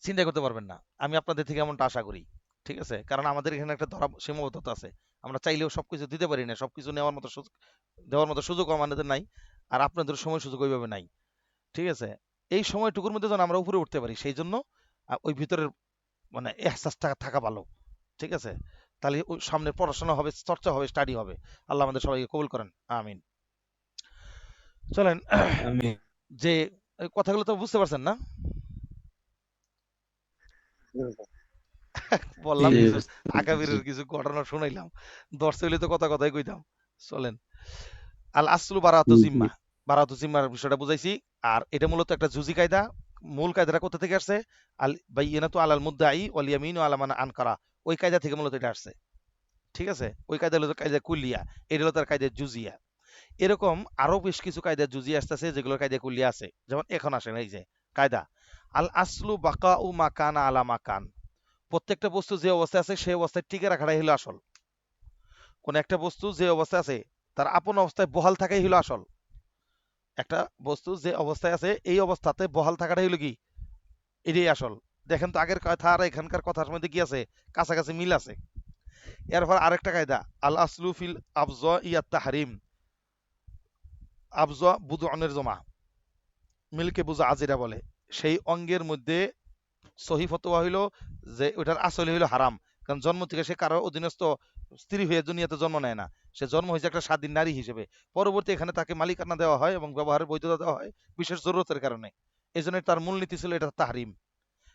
চিন্তা করতে পারবেন না। আমি আপনাদের থেকে এমনটা আশা করি। ঠিক আছে, কারণ আমাদের এখানে একটা ধরা সীমাবদ্ধতা আছে, আমরা চাইলেও সবকিছু দিতে পারি না, সবকিছু নেওয়ার মতো সুযোগ, দেওয়ার মতো সুযোগ আমাদের নাই, আর আপনাদের সময় সুযোগ ওইভাবে নাই। ঠিক আছে, এই সময়টুকুর মধ্যে যেন আমরা উপরে উঠতে পারি, সেই জন্য ওই ভিতরের মানে এহসাসটা থাকা ভালো। ঠিক আছে, তাহলে ওই সামনে পড়াশোনা হবে, চর্চা হবে, স্টাডি হবে। আল্লাহ আমাদের সবাইকে কবুল করেন, আমিন। চলেন, আমি যে এই কথাগুলো তো বুঝতে পারছেন না, জি বললাম কিছু বুঝতে পেরেছি। আকাবিরের কিছু ঘটনা শুনাইলাম, দর্শক হইলে তো কথা কথাই কইতাম। চলেন, আল আসলু বারাতু জি জি। জিম্মা, বারাতু জিম্মার বিষয়টা বুঝাইছি। আর এটা মূলত একটা জুজি কায়দা। মূল কায়দাটা কোথা থেকে আসছে, আল বাইয়িনাতু আলাল মুদ্দাই ওয়াল ইয়ামিনু আলা মান আনকারা, ওই কায়দা থেকে মূলত এটা আসছে। ঠিক আছে, ওই কায়দা হলো কায়দা কুলিয়া, এটা হলো তার কায়দা জুজিয়া। এরকম আরো বেশ কিছু কায়দা জুজিয়া আসতেছে যেগুলোর কায়দা কুলিয়া আছে, যেমন এখন আসেন এই যে কায়দা, আল আসলু বাকাউ মাকানা আলা মাকান, প্রত্যেকটা বস্তু যে অবস্থায় আছে সেই অবস্থায় টিকে রাখাটাই হলো আসল। কোন একটা বস্তু যে অবস্থায় আছে তার আপন অবস্থায় বহাল থাকাই হলো আসল। একটা বস্তু যে অবস্থায় আছে এই অবস্থাতে বহাল থাকাটাই হলো কি, এটাই আসল। দেখেন তো আগের কথা আর এখানকার কথার মধ্যে কি আছে, কাছাকাছি মিল আছে। এরপর আরেকটা কায়দা, আল আসলু ফিল আবজা ইয়াত তাহরিম, আবজা বুদউনের জমা, মিলকে বুঝা আজিরা বলে, সেই অঙ্গের মধ্যে সহি ফতোয়া হইল যে ওটার আসলে হইল হারাম। কারণ জন্ম থেকে সে কারো অধীনস্থ স্ত্রী হয়ে দুনিয়াতে জন্ম নেয় না, সে জন্ম হয়েছে একটা স্বাধীন নারী হিসেবে। পরবর্তী এখানে তাকে মালিকানা দেওয়া হয় এবং ব্যবহারের বৈধতা দেওয়া হয় বিশেষ জরুরতের কারণে। এই জন্য তার মূলনীতি ছিল এটা তাহরিম।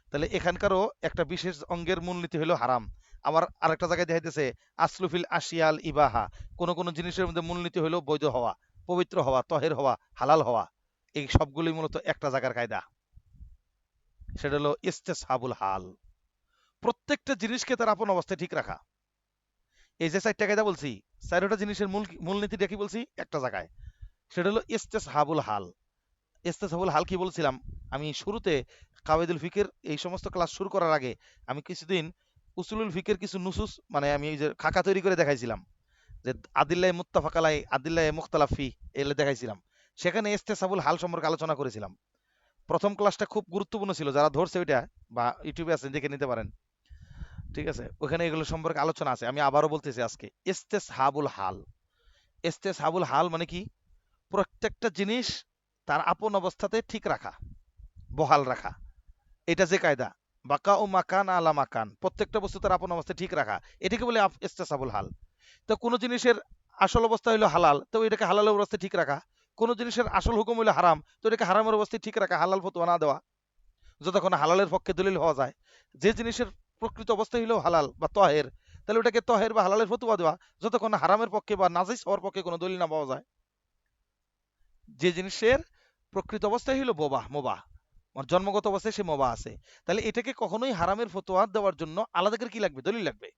তাহলে এখানকারও একটা বিশেষ অঙ্গের মূলনীতি হলো হারাম। আবার আরেকটা জায়গায় দেখাইতেছে আসলুফিল আশিয়াল ইবাহা, কোন কোন জিনিসের মধ্যে মূলনীতি হলো বৈধ হওয়া, পবিত্র হওয়া, তহের হওয়া, হালাল হওয়া। এই সবগুলোই মূলত একটা জায়গার কায়দা, সেটা হলো ইস্তেসহাবুল হাল, প্রত্যেকটা জিনিসকে তার আপন অবস্থায় ঠিক রাখা। এই যে 4টা কায়দা বলছি, 4টা জিনিসের মূলনীতিটা কি বলছি একটা জায়গায়, সেটা হলো ইস্তেসহাবুল হাল, ইস্তেসাবুল হাল কি বলছিলাম? আমি শুরুতে কাওয়াইদুল ফিকের এই সমস্ত ক্লাস শুরু করার আগে আমি কিছুদিন উসুলুল ফিকের কিছু নুসুস মানে আমি এই যে খাকা তৈরি করে দেখাইছিলাম যে আদিল্লাহ মুত্তাফাক আলাই আদিল্লাহ মুখতালাফি এগুলো দেখাইছিলাম। সেখানে ইস্তেসাবুল হাল সম্পর্কে আলোচনা করেছিলাম। প্রথম ক্লাসটা খুব গুরুত্বপূর্ণ ছিল, যারা ধরছে ওইটা বা ইউটিউবে আছে দেখে নিতে পারেন। ঠিক আছে, ওখানে এগুলো সম্পর্কে আলোচনা আছে। আমি আবারও বলতেছি আজকে, ইস্তেসহাবুল হাল। ইস্তেসহাবুল হাল মানে কি? প্রত্যেকটা জিনিস তার আপন অবস্থাতে ঠিক রাখা, বহাল রাখা। এটা যে কায়দা, বাকা ও মাকান আলা মাকান, প্রত্যেকটা বস্তু তার আপন অবস্থায় ঠিক রাখা, এটাকে বলে ইস্তেসাবুল হাল। তো কোনো জিনিসের আসল অবস্থা হইলো হালাল, তো এটাকে হালালের অবস্থায় ঠিক রাখা। কোনো জিনিসের আসল হুকুম হইলো হারাম, তো এটাকে হারামের অবস্থায় ঠিক রাখা, হালাল ফতোয়া না দেওয়া যতক্ষণ হালালের পক্ষে দলিল হওয়া যায়। যে জিনিসের প্রকৃত অবস্থা হইলো হালাল বা তহের, তাহলে ওটাকে তহের বা হালালের ফতোয়া দেওয়া যতক্ষণ না হারামের পক্ষে বা নাজিস হওয়ার পক্ষে কোনো দলিল না পাওয়া যায়। যে জিনিসের প্রকৃত অবস্থায় হইলো বোবাহ মোবাহ, মানে জন্মগত অবস্থায় সে মোবাহ আছে, তাহলে এটাকে কখনোই হারামের ফতোয়া দেওয়ার জন্য আলাদা করে কি লাগবে? দলিল লাগবে।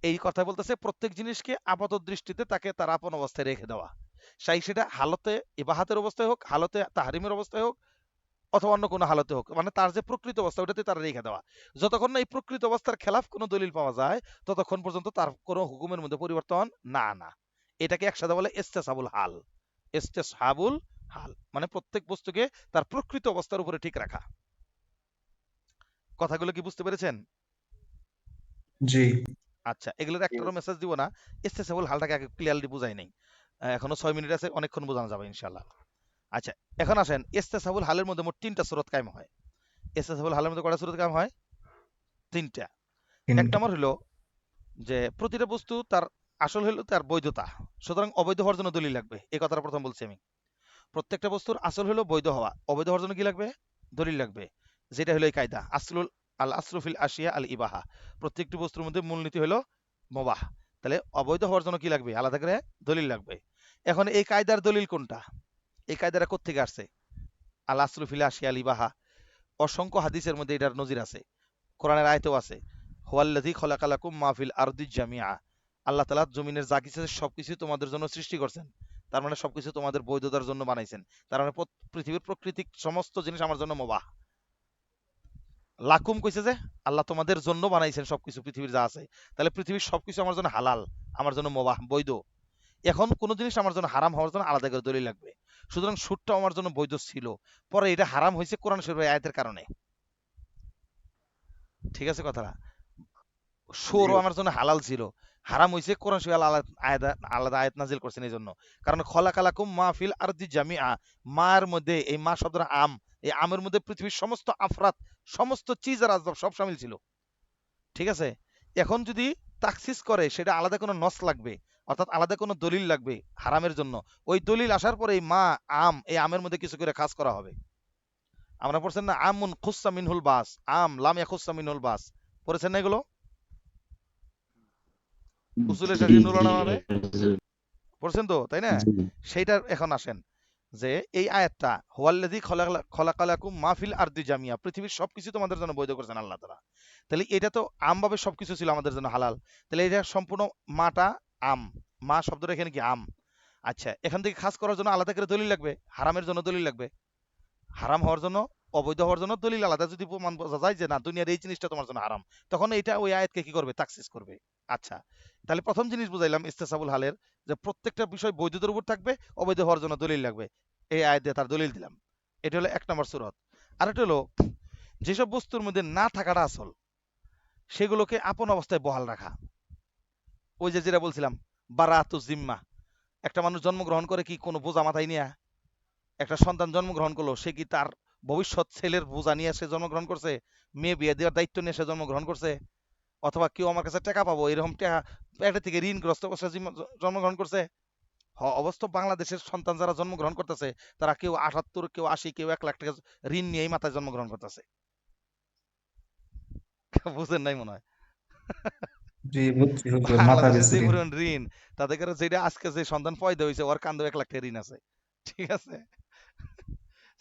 এই কথা বলতেছে প্রত্যেক জিনিসকে আপাত দৃষ্টিতে তাকে তার আপন অবস্থায় রেখে দেওয়া, সেটা হালতে ইবাহাতের অবস্থায় হোক, হালতে তাহরিমের অবস্থায় হোক, অথবা অন্য কোনো হালতে হোক, মানে তার যে প্রকৃত অবস্থা ওটাতে তার রেখে দেওয়া। যতক্ষণ না এই প্রকৃত অবস্থার খেলাফ কোনো দলিল পাওয়া যায় ততক্ষণ পর্যন্ত তার কোনো হুকুমের মধ্যে পরিবর্তন না না। এটাকে একসাথে বলে ইস্তেসাবুল হাল। ইস্তেসাবুল হাল মানে প্রত্যেক বস্তুকে তার প্রকৃত অবস্থার উপরে ঠিক রাখা। কথাগুলো কি বুঝতে পেরেছেন? জি আচ্ছা, এগুলোর একটারও মেসেজ দিব না, ইস্তেসাবুল হালটাকে আগে ক্লিয়ারলি বুঝাই নেই। এখনো 6 মিনিট আছে, অনেকক্ষণ বোঝানো যাবে ইনশাল্লাহ। আচ্ছা, এখন আসেন, ইস্তেসাবুল হালের মধ্যে মোট 3টা সূরত কায়েম হয়। ইস্তেসাবুল হালের মধ্যে কয়টা সূরত কায়েম হয়? 3টা। এক তিনটা। নম্বর হলো যে প্রতিটা বস্তু তার আসল হলো তার বৈধতা, সুতরাং অবৈধ হওয়ার জন্য দলিল লাগবে। এই কথাটা প্রথম বলছি আমি। প্রত্যেকটা বস্তুর আসল হলো বৈধ হওয়া, অবৈধ হওয়ার জন্য কি লাগবে? দলিল লাগবে। যেটা হলো এই কায়দা আসলুল আল আসরুফিল আশিয়া আল ইবাহা, প্রত্যেকটি বস্তুর মধ্যে মূলনীতি হলো মোবাহ। তাহলে অবৈধ হওয়ার জন্য কি লাগবে? আলাদা করে দলিল লাগবে। এখন এই কায়দার দলিল কোনটা? এই কায়দাটা কোত্থেকে আসছে? আল আসরুফিল আশিয়া আল ইবাহা, অসংখ্য হাদিসের মধ্যে এটার নজির আছে, কোরআনের আয়াতেও আছে। হুয়াল্লাযী খলাকালাকুম মা ফিল আরদি জামিআ, আল্লাহ তাআলা জমিনের যা কিছু আছে সবকিছু তোমাদের জন্য সৃষ্টি করছেন। তার মানে সবকিছু তোমাদের বৈধতার জন্য বানাইছেন। তার মানে পৃথিবীর প্রাকৃতিক সমস্ত জিনিস আমার জন্য মুবাহ। লাকুম কইছে যে আল্লাহ তোমাদের জন্য বানাইছেন সবকিছু পৃথিবীর যা আছে। তাহলে পৃথিবীর সবকিছু আমার জন্য হালাল, আমার জন্য মুবাহ বৈধ। এখন কোন জিনিস আমার জন্য হারাম হওয়ার জন্য আলাদা করে দলিল লাগবে। সুতরাং সুদটাও আমার জন্য বৈধ ছিল, পরে এটা হারাম হয়েছে কোরআন শরীফের আয়াতের কারণে। ঠিক আছে কথাটা? জি সুরও আমার জন্য হালাল ছিল, হারাম হইছে কোরআন শরীফ আলাদা আয়াত নাজিল করছেন এই জন্য। কারণ খলাকালাকুম মা ফিল আরদি জামিআ, মার মধ্যে এই মা শব্দটা আম, এই আমের মধ্যে পৃথিবীর সমস্ত আফরাত, সমস্ত চিজ আর আসবাব সব শামিল ছিল। ঠিক আছে? এখন যদি তাকসিস করে সেটা আলাদা কোনো নস লাগবে, অর্থাৎ আলাদা কোনো দলিল লাগবে হারামের জন্য। ওই দলিল আসার পরে এই মা আম, এই আমের মধ্যে কিছু করে খাস করা হবে। আমরা পড়ছেন না আমুন খুস্সা মিনহুল বাস, আম লাম ইয়াখুস্সা মিনহুল বাস, পড়েছেন না এগুলো উসুলে জি শাসি নুরুল জি আলমে? পড়ছেন তো, তাই না? জি সেইটার এখন আসেন যে এই আয়াতটা হুয়াল্লাযী খলাকালাকুম মা ফিল আরদি জামিয়া, পৃথিবীর সবকিছু তোমাদের জন্য বৈধ করেছেন আল্লাহ তাআলা। তাহলে এটা তো আমভাবে সবকিছু ছিল আমাদের জন্য হালাল। তাহলে এটা সম্পূর্ণ মাটা আম, মা শব্দটা এখানে কি আম। আচ্ছা, এখান থেকে খাস করার জন্য আলাদা করে দলিল লাগবে, হারামের জন্য দলিল লাগবে, হারাম হওয়ার জন্য, অবৈধ হওয়ার জন্য দলিল আলাদা। যদি প্রমাণ বোঝা যায় যে না দুনিয়ার এই জিনিসটা তোমার জন্য হারাম, তখন এটা ওই আয়াতকে কি করবে? তাকসিস করবে। আচ্ছা, তাহলে প্রথম জিনিস বুঝাইলাম ইস্তেসাবুল হালের, যে প্রত্যেকটা বিষয় বৈধতার উপর থাকবে, অবৈধ হওয়ার জন্য দলিল লাগবে। এই আয়াত দিয়ে তার দলিল দিলাম। এটা হলো 1 নম্বর সূরত। আর এটা হলো যেসব বস্তুর মধ্যে না থাকাটা আসল, সেগুলোকে আপন অবস্থায় বহাল রাখা। ওই যে যেটা বলছিলাম, বারাতু জিম্মা। একটা মানুষ জন্মগ্রহণ করে কি কোনো বোঝা মাথায় নিয়ে? একটা সন্তান জন্মগ্রহণ করলো, সে কি তার ভবিষ্যৎ ছেলের বোঝা নিয়ে সে জন্মগ্রহণ করছে? মেয়ে বিয়ে দেওয়ার দায়িত্ব নিয়ে সে জন্মগ্রহণ করছে? অথবা কেউ আমার কাছে টাকা পাবো এরকম টাকা একটা থেকে ঋণগ্রস্ত অবস্থায় জন্মগ্রহণ করছে? অবস্থা বাংলাদেশের সন্তান যারা জন্মগ্রহণ করতেছে, তারা কেউ 78, কেউ 80, কেউ 1 লাখ টাকা ঋণ নিয়েই মাথায় জন্মগ্রহণ করতেছে। বুঝেন নাই মনে হয়। জি বুঝছি হুজুর, মাথা বাংলাদেশের পিছু যে ঋণ। পরিমাণ ঋণ, তাদের কাছে যেটা আজকে যে সন্তান পয়দা হয়েছে ওর কান্দেও 1 লাখ টাকা ঋণ আছে। ঠিক আছে,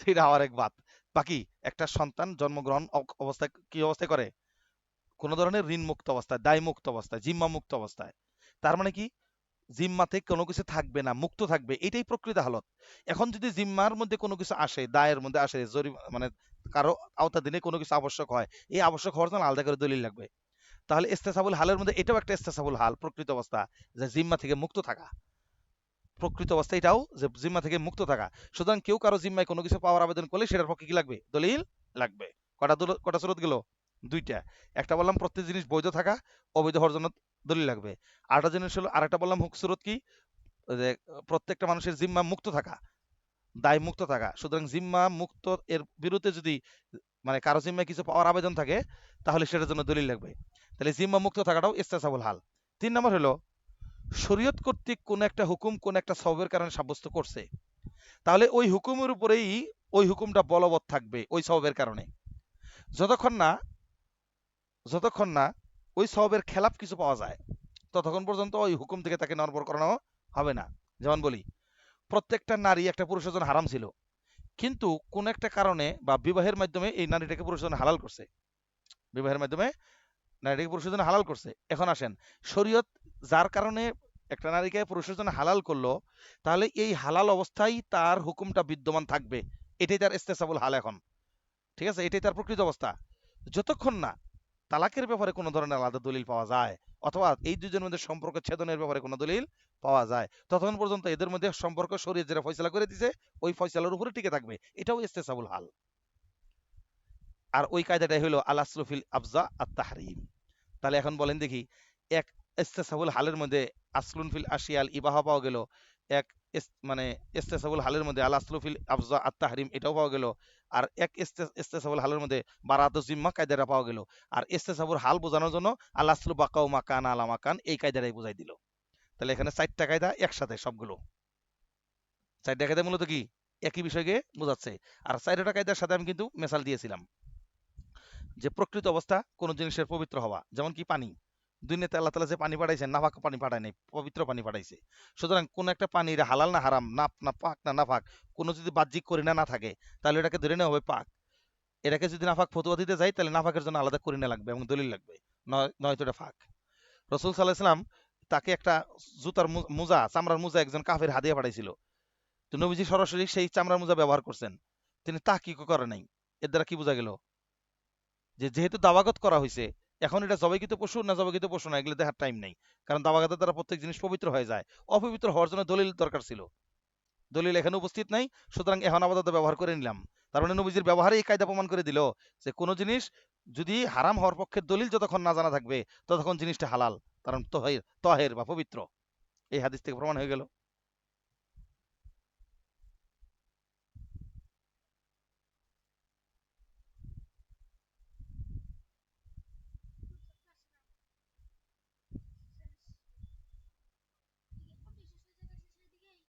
সেটা হওয়ার এক বাত। বাকি একটা সন্তান জন্মগ্রহণ অবস্থায় কি অবস্থায় করে? কোন ধরনের ঋণ মুক্ত অবস্থায়, দায় মুক্ত অবস্থায়, জিম্মা মুক্ত অবস্থায়। তার মানে কি? জিম্মা থেকে কোনো কিছু থাকবে না, মুক্ত থাকবে, এটাই প্রকৃত হালত। এখন যদি জিম্মার মধ্যে কোনো কিছু আসে, দায়ের মধ্যে আসে, মানে কারো আওতাধীনে কোনো কিছু আবশ্যক হয়, এই আবশ্যক হওয়ার জন্য আলাদা করে দলিল লাগবে। তাহলে ইস্তেসাবুল হালের মধ্যে এটাও একটা ইস্তেসাবুল হাল, প্রকৃত অবস্থা, যে জিম্মা থেকে মুক্ত থাকা। প্রকৃত অবস্থা এটাও যে জিম্মা থেকে মুক্ত থাকা। সুতরাং কেউ কারো জিম্মায় কোনো কিছু পাওয়ার আবেদন করলে সেটার পক্ষে কি লাগবে? দলিল লাগবে। কটা সুরত গেল? দুইটা। একটা বললাম প্রত্যেক জিনিস বৈধ থাকা, অবৈধ হওয়ার জন্য দলিল লাগবে। আরেকটা জিনিস হলো, আরেকটা বললাম হুক সুরত কি, যে প্রত্যেকটা মানুষের জিম্মা মুক্ত থাকা, দায় মুক্ত থাকা। সুতরাং জিম্মা মুক্ত এর বিরুদ্ধে যদি মানে কারো জিম্মায় কিছু পাওয়ার আবেদন থাকে, তাহলে সেটার জন্য দলিল লাগবে। তাহলে জিম্মা মুক্ত থাকাটাও ইস্তেসাবুল হাল। 3 নম্বর হলো, শরীয়ত কর্তৃক কোন একটা হুকুম কোন একটা সওয়াবের কারণে সাব্যস্ত করছে, তাহলে ওই হুকুমের উপরেই ওই হুকুমটা বলবৎ থাকবে ওই সওয়াবের কারণে, যতক্ষণ না যতক্ষণ না ওই সওয়াবের খেলাফ কিছু পাওয়া যায়, ততক্ষণ পর্যন্ত ওই হুকুম থেকে তাকে নড়বড় করানো হবে না। যেমন বলি, প্রত্যেকটা নারী একটা পুরুষের জন্য হারাম ছিল, কিন্তু কোন একটা কারণে বা বিবাহের মাধ্যমে এই নারীটাকে পুরুষের জন্য হালাল করছে, বিবাহের মাধ্যমে নারীটাকে পুরুষের জন্য হালাল করছে। এখন আসেন, শরীয়ত যার কারণে একটা নারীকে পুরুষের জন্য হালাল করলো, তাহলে এই হালাল অবস্থায় তার হুকুমটা বিদ্যমান থাকবে। এটাই তার ইস্তেসাবুল হাল এখন। ঠিক আছে, এটাই তার প্রকৃত অবস্থা। যতক্ষণ না তালাকের ব্যাপারে কোনো ধরনের আলাদা দলিল পাওয়া যায়, অথবা এই দুজনের মধ্যে সম্পর্ক ছেদনের ব্যাপারে কোনো দলিল পাওয়া যায়, ততক্ষণ পর্যন্ত এদের মধ্যে সম্পর্ক শরীয়ত যেটা ফয়সালা করে দিছে ওই ফয়সালার উপরে টিকে থাকবে। এটাও ইস্তেসাবুল হাল। আর ওই কায়দাটাই হলো আল আসরুফিল আফজা আত তাহরিম। তাহলে এখন বলেন দেখি, এক ইস্তেসাবুল হালের মধ্যে আসলুন ফিল আশিয়াল ইবাহা পাওয়া গেল, এক মানে ইস্তেসাবুল হালের মধ্যে আল আসলুফিল আফজা আত তাহরিম এটাও পাওয়া গেল, আর এক ইস্তেসাবুল হালের মধ্যে বারাত জিম্মা কায়দাটা পাওয়া গেল। আর ইস্তেসাবুল হাল বোঝানোর জন্য আল আসলু বাকাউ মাকান আলা মাকান এই কায়দাটাই বুঝাই দিল। তাহলে এখানে 4টা কায়দা একসাথে সবগুলো, 4টা কায়দা মূলত কি একই বিষয়কে বোঝাচ্ছে। আর 4টা কায়দার সাথে আমি কিন্তু মেসাল দিয়েছিলাম যে প্রকৃত অবস্থা কোন জিনিসের পবিত্র হওয়া, যেমন কি পানি। দুনিয়াতে আল্লাহ তাআলা যে পানি পাঠাইছেন, নাপাক পানি পাঠায় নাই, পবিত্র পানি পাঠাইছে। সুতরাং কোন একটা পানির হালাল না হারাম, না না পাক না নাপাক, কোনো যদি বাহ্যিক করিনা না থাকে, তাহলে এটাকে ধরে নেওয়া হবে পাক। এটাকে যদি নাপাক ফতোয়া দিতে যাই, তাহলে নাপাকের জন্য আলাদা করিনা লাগবে এবং দলিল লাগবে, নয়তো এটা ফাক। রসুল সাল্লাহ সাল্লাম তাকে একটা জুতার মোজা, চামড়ার মোজা একজন কাফের হাদিয়া পাঠাইছিল। তো নবীজি সরাসরি সেই চামড়ার মোজা ব্যবহার করছেন, তিনি তাহকিক করে নাই। এর দ্বারা কি বোঝা গেল? যে যেহেতু দাওয়াগত করা হয়েছে, এখন এটা জবাইকৃত পশু না জবাইকৃত পশু না এগুলো দেখার টাইম নেই, কারণ দাওয়াগতের দ্বারা প্রত্যেক জিনিস পবিত্র হয়ে যায়। অপবিত্র হওয়ার জন্য দলিল দরকার ছিল, দলিল এখানে উপস্থিত নাই, সুতরাং এখন আপাতত ব্যবহার করে নিলাম। তার মানে নবীজির ব্যবহারে এই কায়দা প্রমাণ করে দিল যে কোনো জিনিস যদি হারাম হওয়ার পক্ষের দলিল যতক্ষণ না জানা থাকবে, ততক্ষণ জিনিসটা হালাল, কারণ তহের তহের বা পবিত্র। এই হাদিস থেকে প্রমাণ হয়ে গেল।